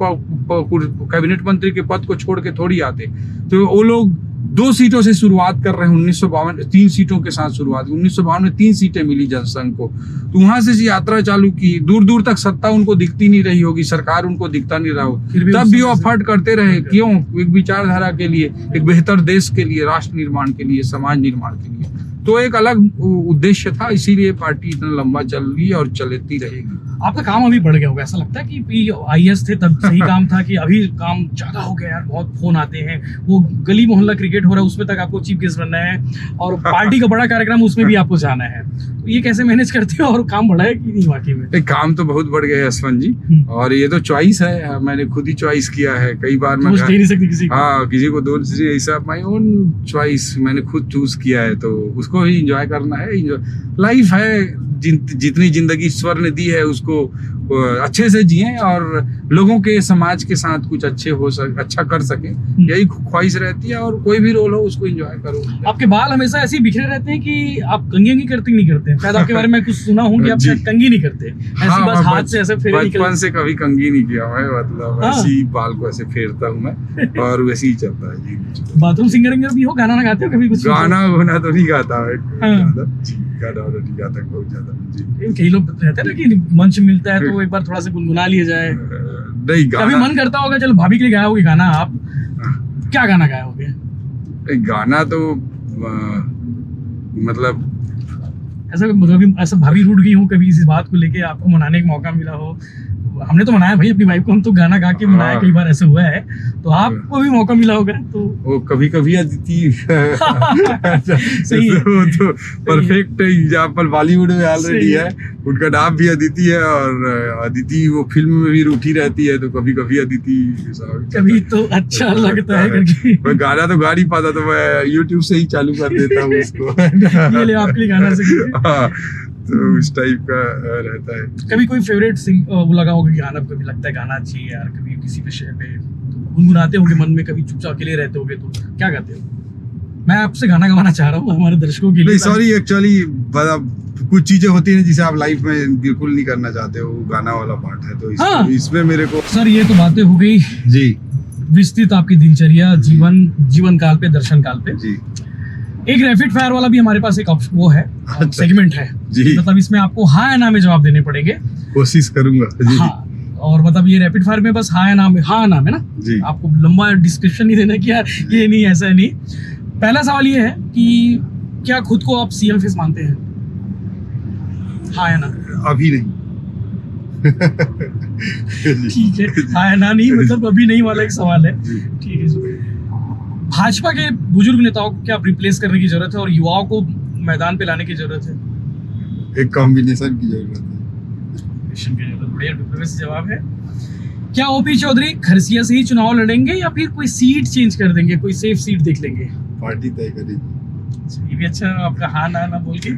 कैबिनेट मंत्री के पद को छोड़ के थोड़ी आते। तो वो लोग 2 सीटों से शुरुआत कर रहे हैं। 1952 3 सीटों के साथ शुरुआत, 1952 में 3 सीटें मिली जनसंघ को, तो वहां से यात्रा चालू की। दूर दूर तक सत्ता उनको दिखती नहीं रही होगी, सरकार उनको दिखता नहीं रहा हो, तब भी वो एफर्ट करते रहे। क्यों? एक विचारधारा के लिए, एक बेहतर देश के लिए, राष्ट्र निर्माण के लिए, समाज निर्माण के लिए। तो एक अलग उद्देश्य था, इसीलिए पार्टी इतना लंबा चल रही है और चलती रहेगी। आपका काम अभी बढ़ गया होगा, ऐसा लगता है कि आईएएस थे तब सही काम था, कि अभी काम ज्यादा हो गया यार, बहुत फोन आते हैं, वो गली मोहल्ला क्रिकेट हो रहा है उसमें तक आपको चीफ गेस्ट बनना है, और पार्टी का बड़ा कार्यक्रम उसमें भी आपको जाना है, तो ये कैसे मैनेज करते हो? और काम बढ़ा है कि नहीं वाकई में? काम तो बहुत बढ़ गया है यशवंत जी, और ये तो चॉइस है, मैंने खुद ही चॉइस किया है। कई बार मैं दे नहीं सकती किसी को। हाँ, किसी को दोस्त ऐसा, माई ओन चॉइस, मैंने खुद चूज किया है, तो उसको ही एंजॉय करना है। लाइफ है, जितनी जिंदगी ईश्वर ने दी है उसको अच्छे से जिए और लोगों के, समाज के साथ कुछ अच्छा कर सके, यही ख्वाहिश रहती है। और कोई भी रोल हो उसको एंजॉय करो। आपके बाल हमेशा ऐसे ही बिखरे रहते हैं कि आप कंघी करते नहीं करते? शायद आपके बारे में कुछ सुना हूँ कि आप शायद कंघी नहीं करते, ऐसे बस हाथ से ऐसे फेरे निकल। बचपन से कभी कंघी नहीं किया मैं, मतलब ऐसे ही बाल को ऐसे फेरता हूँ मैं, और वैसे ही चलता है जी। बाथरूम सिंगर भी हो, गाना ना गाते हो कभी? कुछ गाना होना तो नहीं गाता मैं, गाना नहीं गाता बहुत ज्यादा जी। कई लोग रहते हैं ना कि मंच मिलता है तो एक बार थोड़ा सा गुनगुना लिया जाए। नहीं, कभी मन करता होगा चलो भाभी के लिए गाया होगे गाना, आप क्या गाना गाए होगे? गाना तो मतलब ऐसा भाभी रूठ गई हो कभी इस बात को लेके, आपको मनाने का मौका मिला हो? हमने तो मनाया भाई अपनी वाइफ को, हम तो गाना गा के मनाया, कई बार ऐसा हुआ है, तो आपको भी मौका मिला होगा तो? वो कभी कभी अदिति सही है। तो परफेक्ट एग्जाम्पल बॉलीवुड में ऑलरेडी है, उनका नाम भी अदिति है, और अदिति वो फिल्म में भी रूठी रहती है, तो कभी कभी अदिति कभी तो अच्छा लगता है करके। मैं गाना तो गा नहीं पाता, तो मैं यूट्यूब से ही चालू कर देता हूँ उसको। ये ले आपके लिए गाना से तो इस टाइप का रहता है। कभी कोई फेवरेट वो लगा होगा गाना, कभी लगता है गाना अच्छी है यार, कभी किसी विषय पे गुनगुनाते होगे मन में, कभी चुपचाप अकेले रहते होगे तो क्या गाते हो? मैं आपसे गाना गवाना चाह रहा हूँ हमारे दर्शकों के लिए। सॉरी, एक्चुअली कुछ चीजें होती हैं जिसे आप लाइफ में बिल्कुल नहीं करना चाहते हो, गाना वाला पार्ट है, तो इसमें मेरे को। सर ये तो बातें हो गई जी, विस्तृत आपकी दिनचर्या, जीवन काल पे, दर्शन काल पे जी। एक रैपिड फायर वाला भी हमारे पास एक वो है, सेगमेंट है जी। मतलब इसमें आपको हाँ या ना में जवाब देने पड़ेंगे, कोशिश करूंगा जी। हाँ, और मतलब ये रैपिड फायर में बस हाँ या ना में, हाँ ना में ना जी। आपको लंबा डिस्क्रिप्शन नहीं देना कि यार ये नहीं ऐसा नहीं। पहला सवाल ये है कि क्या खुद को आप सीएम फेस मानते हैं? हाँ या ना? अभी नहीं। ठीक है, हाँ या ना नहीं, मतलब अभी नहीं वाला एक सवाल है। ठीक है। भाजपा के बुजुर्ग नेताओं को क्या रिप्लेस करने की जरूरत है और युवाओं को मैदान पे लाने की जरूरत है? एक कॉम्बिनेशन की जरूरत है। बढ़िया डिप्लोमेसी जवाब है। क्या ओपी चौधरी खरसिया से ही चुनाव लड़ेंगे या फिर कोई सीट चेंज कर देंगे, कोई सेफ सीट देख लेंगे? पार्टी तय करेगी। ये भी अच्छा आपका हाँ ना बोल के।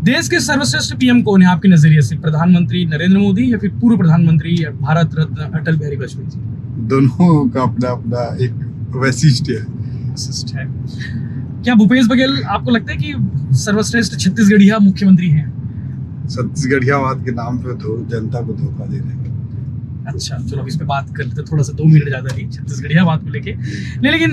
देश के सर्वश्रेष्ठ पीएम कौन है आपके नजरिए से? प्रधानमंत्री नरेंद्र मोदी या फिर पूर्व प्रधानमंत्री भारत रत्न अटल बिहारी वाजपेयी जी? दोनों का अपना अपना एक वैशिष्ट है। क्या भूपेश बघेल आपको लगता है कि सर्वश्रेष्ठ छत्तीसगढ़िया मुख्यमंत्री हैं? छत्तीसगढ़ियावाद के नाम पे तो जनता को धोखा दे रहे हैं। अच्छा, चलो अब इस पे बात कर लेते, थोड़ा सा 2 मिनट ज्यादा नहीं छत्तीसगढ़ियावाद को लेके। लेकिन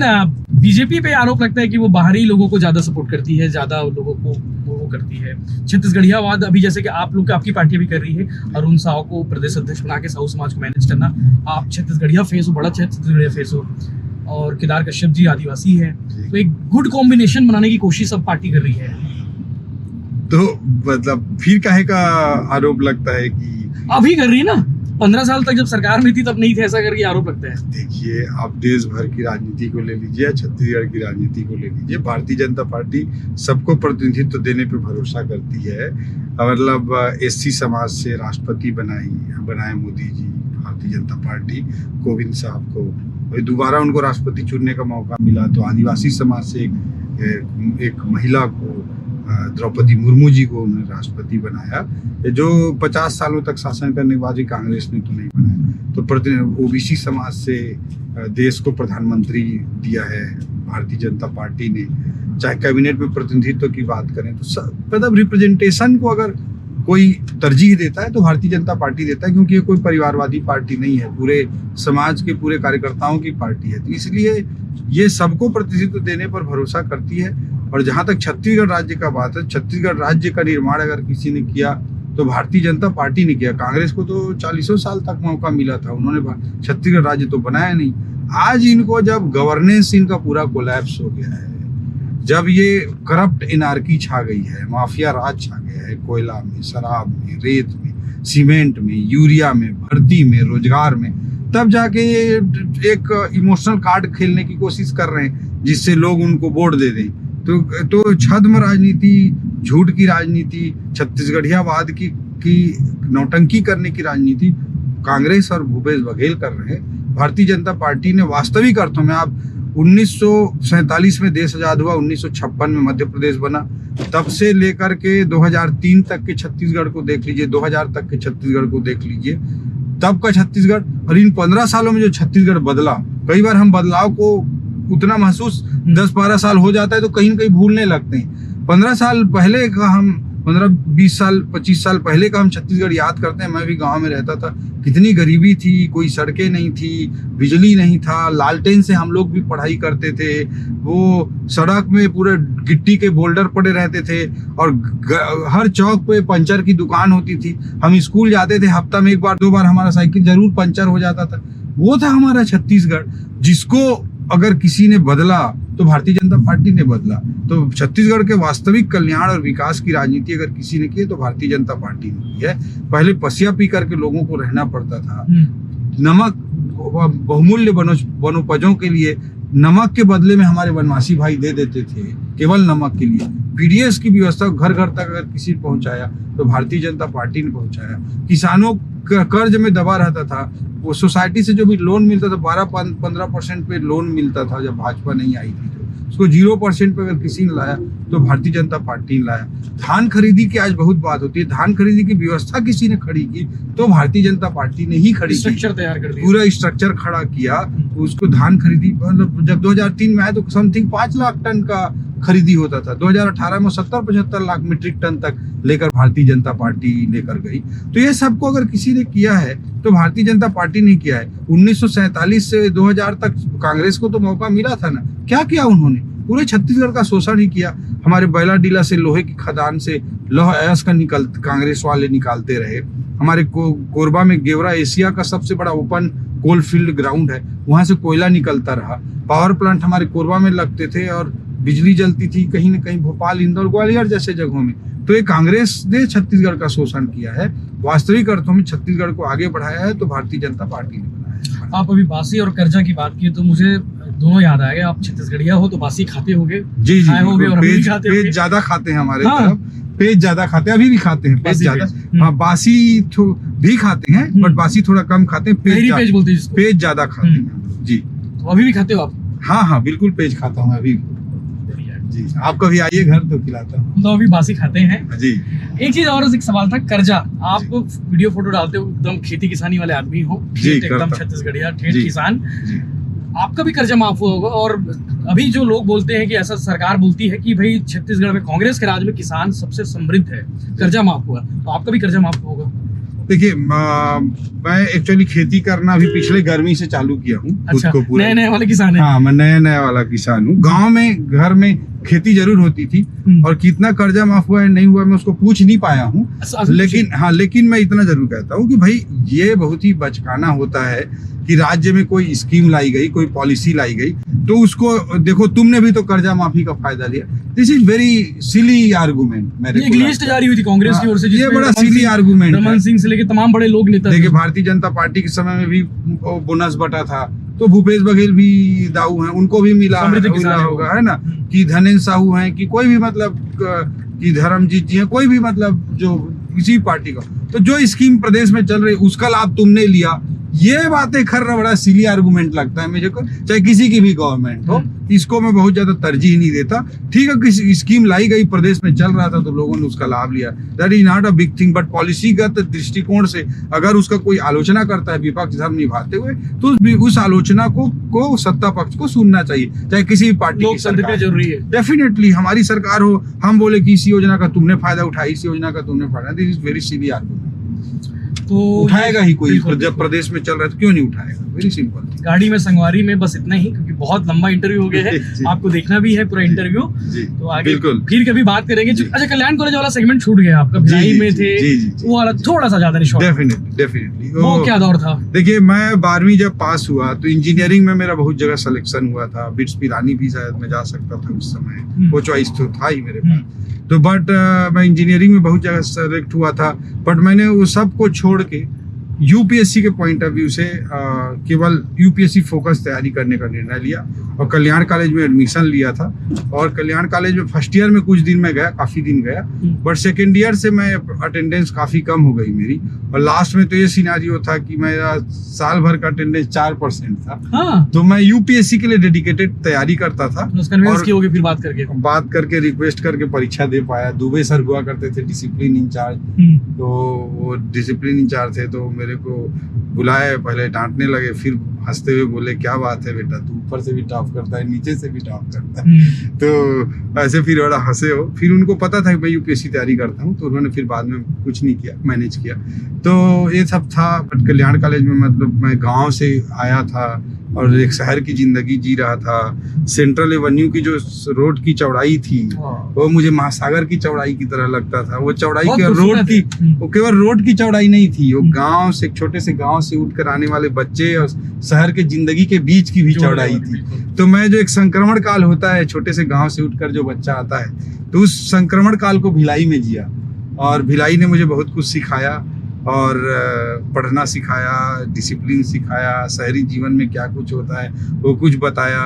बीजेपी पे आरोप लगता है कि वो बाहरी लोगों को ज्यादा सपोर्ट करती है, ज्यादा लोगों को वो करती है। छत्तीसगढ़ियावाद अभी जैसे कि आप लोग, आपकी पार्टी भी कर रही है, अरुण साहू को प्रदेश अध्यक्ष बना के साहू समाज को मैनेज करना, आप छत्तीसगढ़िया फेस हो, बड़ा छत्तीसगढ़िया फेस हो, और केदार कश्यप जी आदिवासी है, तो एक गुड कॉम्बिनेशन बनाने की कोशिश सब पार्टी कर रही है। तो मतलब फिर काहे का आरोप लगता है कि अभी कर रही है ना? 15 साल तक जब सरकार में थी तब नहीं थे, ऐसा करके आरोप लगता है। देखिए, आप देश भर की राजनीति को ले लीजिए, छत्तीसगढ़ की राजनीति को ले लीजिए, भारतीय जनता पार्टी सबको प्रतिनिधित्व देने पे भरोसा करती है। मतलब एससी समाज से राष्ट्रपति बनाए मोदी जी, भारतीय जनता पार्टी, कोविंद साहब को दोबारा उनको राष्ट्रपति चुनने का मौका मिला, तो आदिवासी समाज से एक महिला को, द्रौपदी मुर्मू जी को उन्होंने राष्ट्रपति बनाया, जो 50 सालों तक शासन करने के बाद भी कांग्रेस ने तो नहीं बनाया। तो ओबीसी समाज से देश को प्रधानमंत्री दिया है भारतीय जनता पार्टी ने। चाहे कैबिनेट में प्रतिनिधित्व की बात करें तो मतलब रिप्रेजेंटेशन को अगर कोई तरजीह देता है तो भारतीय जनता पार्टी देता है, क्योंकि ये कोई परिवारवादी पार्टी नहीं है, पूरे समाज के पूरे कार्यकर्ताओं की पार्टी है। तो इसलिए ये सबको प्रतिनिधित्व देने पर भरोसा करती है। और जहाँ तक छत्तीसगढ़ राज्य का बात है, छत्तीसगढ़ राज्य का निर्माण अगर किसी ने किया तो भारतीय जनता पार्टी ने किया। कांग्रेस को तो 40 साल तक मौका मिला था, उन्होंने छत्तीसगढ़ राज्य तो बनाया नहीं। आज इनको जब गवर्नेंस इनका पूरा कोलैप्स हो गया है, जब ये करप्ट एनार्की छा गई है, माफिया राज छा गया है, कोयला में, शराब में, रेत में, सीमेंट में, यूरिया में, भर्ती में, रोजगार में, तब जाके ये एक इमोशनल कार्ड खेलने की कोशिश कर रहे हैं जिससे लोग उनको वोट दे दें। तो छद्म राजनीति, झूठ की राजनीति, छत्तीसगढ़ियावाद की नौटंकी करने की राजनीति कांग्रेस और भूपेश बघेल कर रहे हैं। भारतीय जनता पार्टी ने वास्तविक अर्थों में, आप 1947 में देश आजाद हुआ, 1956 में मध्य प्रदेश बना, तब से लेकर के 2003 तक के छत्तीसगढ़ को देख लीजिए, 2000 तक के छत्तीसगढ़ को देख लीजिए, तब का छत्तीसगढ़ और इन 15 सालों में जो छत्तीसगढ़ बदला। कई बार हम बदलाव को उतना महसूस 10-12 साल हो जाता है तो कहीं न कहीं भूलने लगते हैं। 15 साल पहले का हम 15-20 साल 25 साल पहले का हम छत्तीसगढ़ याद करते हैं। मैं भी गांव में रहता था, कितनी गरीबी थी, कोई सड़कें नहीं थी, बिजली नहीं था, लालटेन से हम लोग भी पढ़ाई करते थे, वो सड़क में पूरे गिट्टी के बोल्डर पड़े रहते थे और हर चौक पे पंचर की दुकान होती थी। हम स्कूल जाते थे, हफ्ता में 1 बार 2 बार हमारा साइकिल जरूर पंचर हो जाता था। वो था हमारा छत्तीसगढ़, जिसको अगर किसी ने बदला तो भारतीय जनता पार्टी ने बदला। तो छत्तीसगढ़ के वास्तविक कल्याण और विकास की राजनीति अगर किसी ने की है तो भारतीय जनता पार्टी ने की है। पहले पसिया पी करके लोगों को रहना पड़ता था, नमक बहुमूल्य वनोपजों के लिए नमक के बदले में हमारे वनवासी भाई दे देते थे, केवल नमक के लिए। पीडीएस की व्यवस्था घर घर तक अगर किसी ने पहुंचाया तो भारतीय जनता पार्टी ने पहुंचाया। किसानों का कर्ज में दबा रहता था, वो सोसाइटी से जो भी लोन मिलता था 12-15% पे लोन मिलता था जब भाजपा नहीं आई थी, तो उसको 0% पे अगर किसी ने लाया तो भारतीय जनता पार्टी ने लाया। धान खरीदी की आज बहुत बात होती है, धान खरीदी की व्यवस्था किसी ने खड़ी की तो भारतीय जनता पार्टी ने ही खड़ी की, स्ट्रक्चर तैयार कर दिया, पूरा स्ट्रक्चर खड़ा किया। उसको धान खरीदी मतलब जब 2003 में आया तो समथिंग 5 लाख टन का खरीदी होता था, 2018 में 70-75 लाख मीट्रिक टन तक लेकर भारतीय जनता पार्टी लेकर गई। तो ये सबको अगर किसी ने किया है तो भारतीय जनता पार्टी ने किया है। 1947 से 2000 तक कांग्रेस को तो मौका मिला था ना, क्या किया उन्होंने? पूरे छत्तीसगढ़ का शोषण ही किया। हमारे बैला डीला से लोहे की खदान से लोहा अयस्क का कांग्रेस वाले निकालते रहे। हमारे कोरबा में गेवरा एशिया का सबसे बड़ा ओपन कोल फील्ड ग्राउंड है, वहां से कोयला निकलता रहा। पावर प्लांट हमारे कोरबा में लगते थे और बिजली जलती थी कहीं न कहीं भोपाल, इंदौर, ग्वालियर जैसे जगहों में। तो ये कांग्रेस ने छत्तीसगढ़ का शोषण किया है। वास्तविक अर्थों में छत्तीसगढ़ को आगे बढ़ाया है तो भारतीय जनता पार्टी ने बनाया है। आप अभी बासी और कर्जा की बात की तो मुझे दोनों याद आ गए। आप छत्तीसगढ़िया हो तो बासी खाते होगे, जी जी, होगे और पेज ज्यादा खाते हैं हमारे तरफ, पेज ज्यादा खाते हैं, अभी भी खाते हैं पेज ज्यादा। हाँ, बासी भी खाते हैं बट बासी थोड़ा कम खाते हैं, पेज ज्यादा खाते हैं जी। तो अभी भी खाते हो आप? हाँ, बिल्कुल पेज खाता हूँ अभी जी। आप कभी आइए घर तो खिलाता हूँ। तो अभी बासी खाते हैं जी। एक चीज और, एक सवाल था, कर्जा। आप वीडियो फोटो डालते हो, एकदम खेती किसानी वाले आदमी हो, एकदम छत्तीसगढ़िया ठेठ किसान, आपका भी कर्जा माफ हुआ होगा। और अभी जो लोग बोलते हैं कि ऐसा सरकार बोलती है कि भाई छत्तीसगढ़ में कांग्रेस के राज में किसान सबसे समृद्ध है, कर्जा माफ हुआ, तो आपका भी कर्जा माफ होगा? देखिए, मैं एक्चुअली खेती करना अभी पिछले गर्मी से चालू किया हूँ। अच्छा, नए वाले किसान है? हाँ, मैं नया वाला किसान हूँ। गांव में घर में खेती जरूर होती थी और कितना कर्जा माफ हुआ है नहीं हुआ मैं उसको पूछ नहीं पाया हूँ, लेकिन मैं इतना जरूर कहता हूँ कि भाई ये बहुत ही बचकाना होता है कि राज्य में कोई स्कीम लाई गई, कोई पॉलिसी लाई गई तो उसको देखो तुमने भी तो कर्जा माफी का फायदा लिया। This is very silly argument. मेरे एक लिस्ट जारी हुई थी कांग्रेस की ओर से, ये बड़ा सिली आर्गुमेंट। रमन सिंह से लेके तमाम बड़े लोग नेता। देखिए, भारतीय जनता पार्टी के समय में भी बोनस बटा था तो भूपेश बघेल भी दाऊ हैं, उनको भी मिला होगा, है ना, कि धनेन्द्र साहू हैं, कि कोई भी मतलब कि धर्मजीत जी हैं, कोई भी मतलब जो किसी पार्टी का, तो जो स्कीम प्रदेश में चल रही उसका लाभ तुमने लिया ये बातें करना बड़ा सिली आर्गुमेंट लगता है मुझे को, चाहे किसी की भी गवर्नमेंट हो, इसको मैं बहुत ज्यादा तरजीह नहीं देता। ठीक है, किसी स्कीम लाई गई, प्रदेश में चल रहा था तो लोगों ने उसका लाभ लिया, that is not a big thing. But पॉलिसीगत दृष्टिकोण से अगर उसका कोई आलोचना करता है विपक्ष धर्म निभाते हुए, तो उस आलोचना को सत्ता पक्ष को सुनना चाहिए, चाहे किसी भी पार्टी की सरकार। जरूरी है डेफिनेटली हमारी सरकार हो, हम बोले कि इस योजना का तुमने फायदा उठाया, इस योजना का तुमने फायदा, this is very silly argument. तो उठाएगा ही कोई, बिल्कुल, जब प्रदेश में चल रहा है तो क्यों नहीं उठाएगा, वेरी सिंपल। गाड़ी में संगवारी में बस इतना ही, क्योंकि बहुत लंबा इंटरव्यू हो गया है, जी। आपको देखना भी है पूरा इंटरव्यू, जी, तो आगे बिल्कुल। फिर कभी बात करेंगे। जी। अच्छा, कल्याण कॉलेज वाला सेगमेंट छूट गया आपका, भिलाई में थे, वो वाला थोड़ा सा ज्यादा नहीं, डेफिनेटली वो क्या दौर था? देखिए, मैं 12वीं जब पास हुआ तो इंजीनियरिंग में मेरा बहुत जगह सिलेक्शन हुआ था, बिट्स पिलानी भी शायद मैं जा सकता था उस समय, वो चॉइस तो था ही मेरे पास। तो बट मैं इंजीनियरिंग में बहुत जगह सेलेक्ट हुआ था, बट मैंने वो सब को छोड़ के यूपीएससी के पॉइंट ऑफ व्यू से केवल यूपीएससी फोकस तैयारी करने का निर्णय लिया और कल्याण कॉलेज में एडमिशन लिया था। और कल्याण कॉलेज में फर्स्ट ईयर में कुछ दिन में गया, काफ़ी दिन गया, बट सेकेंड ईयर से मैं अटेंडेंस काफ़ी कम हो गई मेरी, और लास्ट में तो ये सिनेरियो था कि मेरा साल भर का अटेंडेंस 4% था। हाँ। तो मैं यूपीएससी के लिए डेडिकेटेड तैयारी करता था, और बात करके रिक्वेस्ट करके परीक्षा दे पाया। दुबे सर हुआ करते थे डिसिप्लिन इंचार्ज, तो वो डिसिप्लिन इंचार्ज थे, तो मेरे को बुलाए, पहले डांटने लगे, फिर हंसते हुए बोले क्या बात है बेटा, तू ऊपर से भी टॉप करता है, नीचे से भी टॉप करता है। तो ऐसे फिर बड़ा हंसे हो। फिर उनको पता था कि मैं यूपीएससी तैयारी करता हूँ, तो उन्होंने फिर बाद में कुछ नहीं किया, मैनेज किया। तो ये सब था। बट कल्याण कॉलेज में मतलब मैं गाँव से आया था और एक शहर की जिंदगी जी रहा था। सेंट्रल एवेन्यू की जो रोड की चौड़ाई थी वो मुझे महासागर की चौड़ाई की तरह लगता था। वो चौड़ाई के रोड की, वो केवल रोड की चौड़ाई नहीं थी, वो गांव से, छोटे से गांव से उठकर आने वाले बच्चे और शहर के जिंदगी के बीच की भी चौड़ाई थी। तो मैं जो एक संक्रमण काल होता है, छोटे से गांव से उठकर जो बच्चा आता है, तो उस संक्रमण काल को भिलाई में जिया, और भिलाई ने मुझे बहुत कुछ सिखाया और पढ़ना सिखाया, डिसिप्लिन सिखाया, शहरी जीवन में क्या कुछ होता है वो कुछ बताया,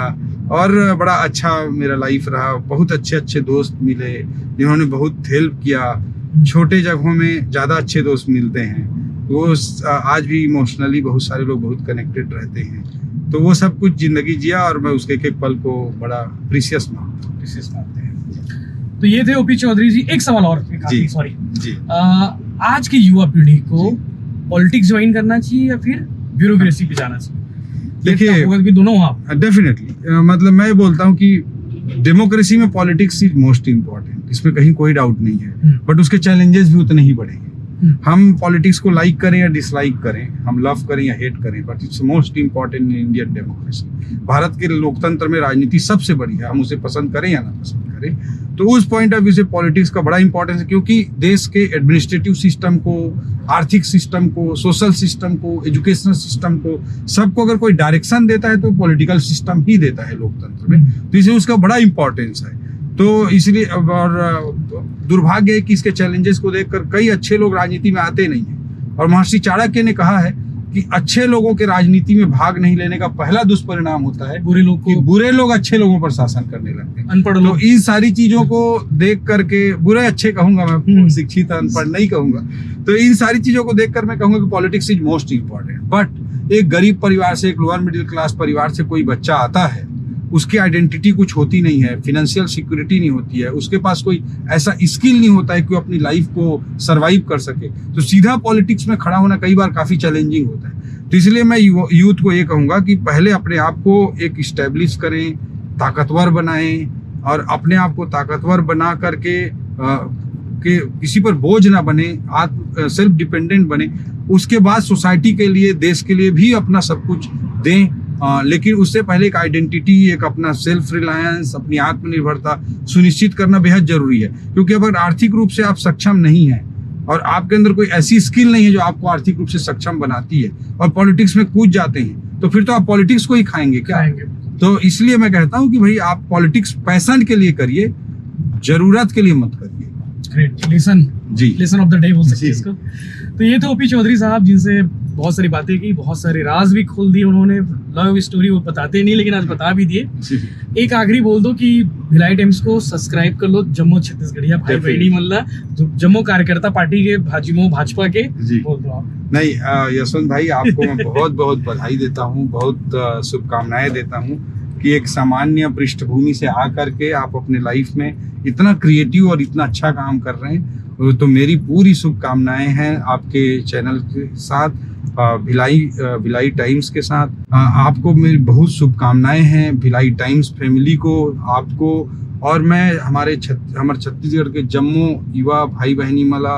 और बड़ा अच्छा मेरा लाइफ रहा। बहुत अच्छे अच्छे दोस्त मिले जिन्होंने बहुत हेल्प किया। छोटे जगहों में ज़्यादा अच्छे दोस्त मिलते हैं, वो आज भी इमोशनली बहुत सारे लोग बहुत कनेक्टेड रहते हैं। तो वो सब कुछ ज़िंदगी जिया और मैं उसके एक एक पल को बड़ा प्रीशियस मानते हैं। तो ये थे ओपी चौधरी जी। एक सवाल और, सॉरी जी, आज की युवा पीढ़ी को पॉलिटिक्स ज्वाइन करना चाहिए या फिर ब्यूरोक्रेसी पे जाना चाहिए? देखिए, दोनों आप डेफिनेटली मतलब मैं बोलता हूँ कि डेमोक्रेसी में पॉलिटिक्स इज मोस्ट इम्पोर्टेंट, इसमें कहीं कोई डाउट नहीं है, बट उसके चैलेंजेस भी उतने ही बढ़ेंगे। हम पॉलिटिक्स को लाइक करें या डिसलाइक करें, हम लव करें या हेट करें, but it's most important in Indian democracy. Bharat के लोकतंत्र में राजनीति सबसे बड़ी है, हम उसे पसंद करें या ना पसंद करें। तो उस पॉइंट ऑफ व्यू से पॉलिटिक्स का बड़ा इंपॉर्टेंस है, क्योंकि देश के एडमिनिस्ट्रेटिव सिस्टम को, आर्थिक सिस्टम को, सोशल सिस्टम को, एजुकेशनल सिस्टम को, सबको अगर कोई डायरेक्शन देता है तो पॉलिटिकल सिस्टम ही देता है लोकतंत्र में। तो इसलिए उसका बड़ा इंपॉर्टेंस है। तो इसलिए, और दुर्भाग्य है कि इसके चैलेंजेस को देखकर कई अच्छे लोग राजनीति में आते नहीं हैं। और महर्षि चाणक्य ने कहा है कि अच्छे लोगों के राजनीति में भाग नहीं लेने का पहला दुष्परिणाम होता है बुरे लोग अच्छे लोगों पर शासन करने लगते हैं। अनपढ़ तो लोग, इन सारी चीजों को देख करके, बुरे अच्छे कहूंगा मैं, शिक्षित अनपढ़ नहीं कहूंगा, तो इन सारी चीजों को देखकर मैं कहूंगा कि politics is most important. But एक गरीब परिवार से, एक लोअर मिडिल क्लास परिवार से कोई बच्चा आता है, उसकी आइडेंटिटी कुछ होती नहीं है, फिनेंशियल सिक्योरिटी नहीं होती है, उसके पास कोई ऐसा स्किल नहीं होता है कि वो अपनी लाइफ को सरवाइव कर सके, तो सीधा पॉलिटिक्स में खड़ा होना कई बार काफ़ी चैलेंजिंग होता है। तो इसलिए मैं यूथ को ये कहूँगा कि पहले अपने आप को एक इस्टेब्लिश करें, ताकतवर बनाएं, और अपने आप को ताकतवर बना करके कि किसी पर बोझ ना बने, सेल्फ डिपेंडेंट बने। उसके बाद सोसाइटी के लिए, देश के लिए भी अपना सब कुछ दें, लेकिन उससे पहले एक आइडेंटिटी, एक अपना सेल्फ रिलायंस, अपनी आत्मनिर्भरता सुनिश्चित करना बेहद जरूरी है। क्योंकि अगर आर्थिक रूप से आप सक्षम नहीं हैं और आपके अंदर कोई ऐसी स्किल नहीं है जो आपको आर्थिक रूप से सक्षम बनाती है, और पॉलिटिक्स में कूद जाते हैं, तो फिर तो आप पॉलिटिक्स को ही खाएंगे क्या? तो इसलिए मैं कहता हूँ कि भाई आप पॉलिटिक्स पैशन के लिए करिए, जरूरत के लिए मत करिए। Great, lesson of the day बोल सकते हैं इसको। तो ये तो ओपी चौधरी साहब, जिनसे बहुत सारी बातें की, बहुत सारे राज भी खोल दिए उन्होंने। लव स्टोरी वो बताते नहीं, लेकिन आज बता भी दिए। एक आखिरी बोल दो कि भिलाई टाइम्स को सब्सक्राइब कर लो, जम्मू छत्तीसगढ़िया भाई बहनी मल्ला, जम्मू कार्यकर्ता पार्टी के भाजपा के, बोल दो आप। नहीं, यशवंत भाई आपको मैं बहुत बहुत बधाई देता हूँ, बहुत शुभकामनाएं देता हूँ कि एक सामान्य पृष्ठभूमि से आकर के आप अपने लाइफ में इतना क्रिएटिव और इतना अच्छा काम कर रहे हैं। तो मेरी पूरी शुभकामनाएं हैं आपके चैनल के साथ, भिलाई टाइम्स के साथ। आपको मेरी बहुत शुभकामनाएं हैं, भिलाई टाइम्स फैमिली को, आपको। और मैं हमारे छत्तीसगढ़ के जम्मू युवा भाई बहनी मला,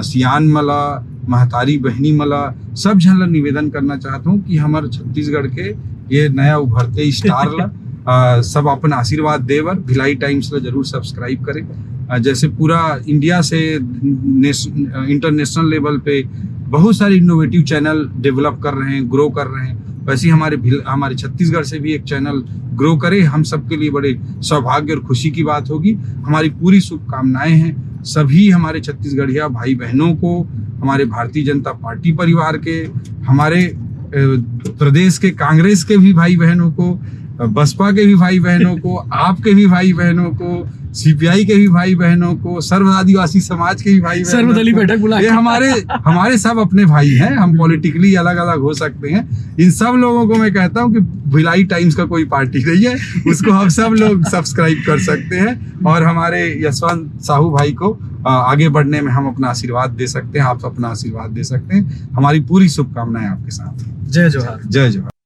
सियान मला, महतारी बहनी मला, सब झन ला निवेदन करना चाहता हूँ कि हमारे छत्तीसगढ़ के ये नया उभरते स्टार ला सब अपन आशीर्वाद देवर भिलाई टाइम्स ला जरूर सब्सक्राइब करें। जैसे पूरा इंडिया से इंटरनेशनल लेवल पे बहुत सारे इनोवेटिव चैनल डेवलप कर रहे हैं, ग्रो कर रहे हैं, वैसे ही हमारे छत्तीसगढ़ से भी एक चैनल ग्रो करे, हम सबके लिए बड़े सौभाग्य और खुशी की बात होगी। हमारी पूरी शुभकामनाएं हैं सभी हमारे छत्तीसगढ़िया भाई बहनों को, हमारे भारतीय जनता पार्टी परिवार के, हमारे प्रदेश के कांग्रेस के भी भाई बहनों को, बसपा के भी भाई बहनों को, आपके भी भाई बहनों को, सीपीआई के भी भाई बहनों को, सर्व आदिवासी समाज के भी भाई बहनों सर्वदलीय बैठक बुला, ये हमारे सब अपने भाई हैं। हम पॉलिटिकली अलग अलग हो सकते हैं, इन सब लोगों को मैं कहता हूं कि भिलाई टाइम्स का कोई पार्टी नहीं है, उसको हम सब लोग सब्सक्राइब कर सकते हैं और हमारे यशवंत साहू भाई को आगे बढ़ने में हम अपना आशीर्वाद दे सकते हैं, आप अपना आशीर्वाद दे सकते हैं। हमारी पूरी शुभकामनाएं आपके साथ। जय जोहार। जय जोहार।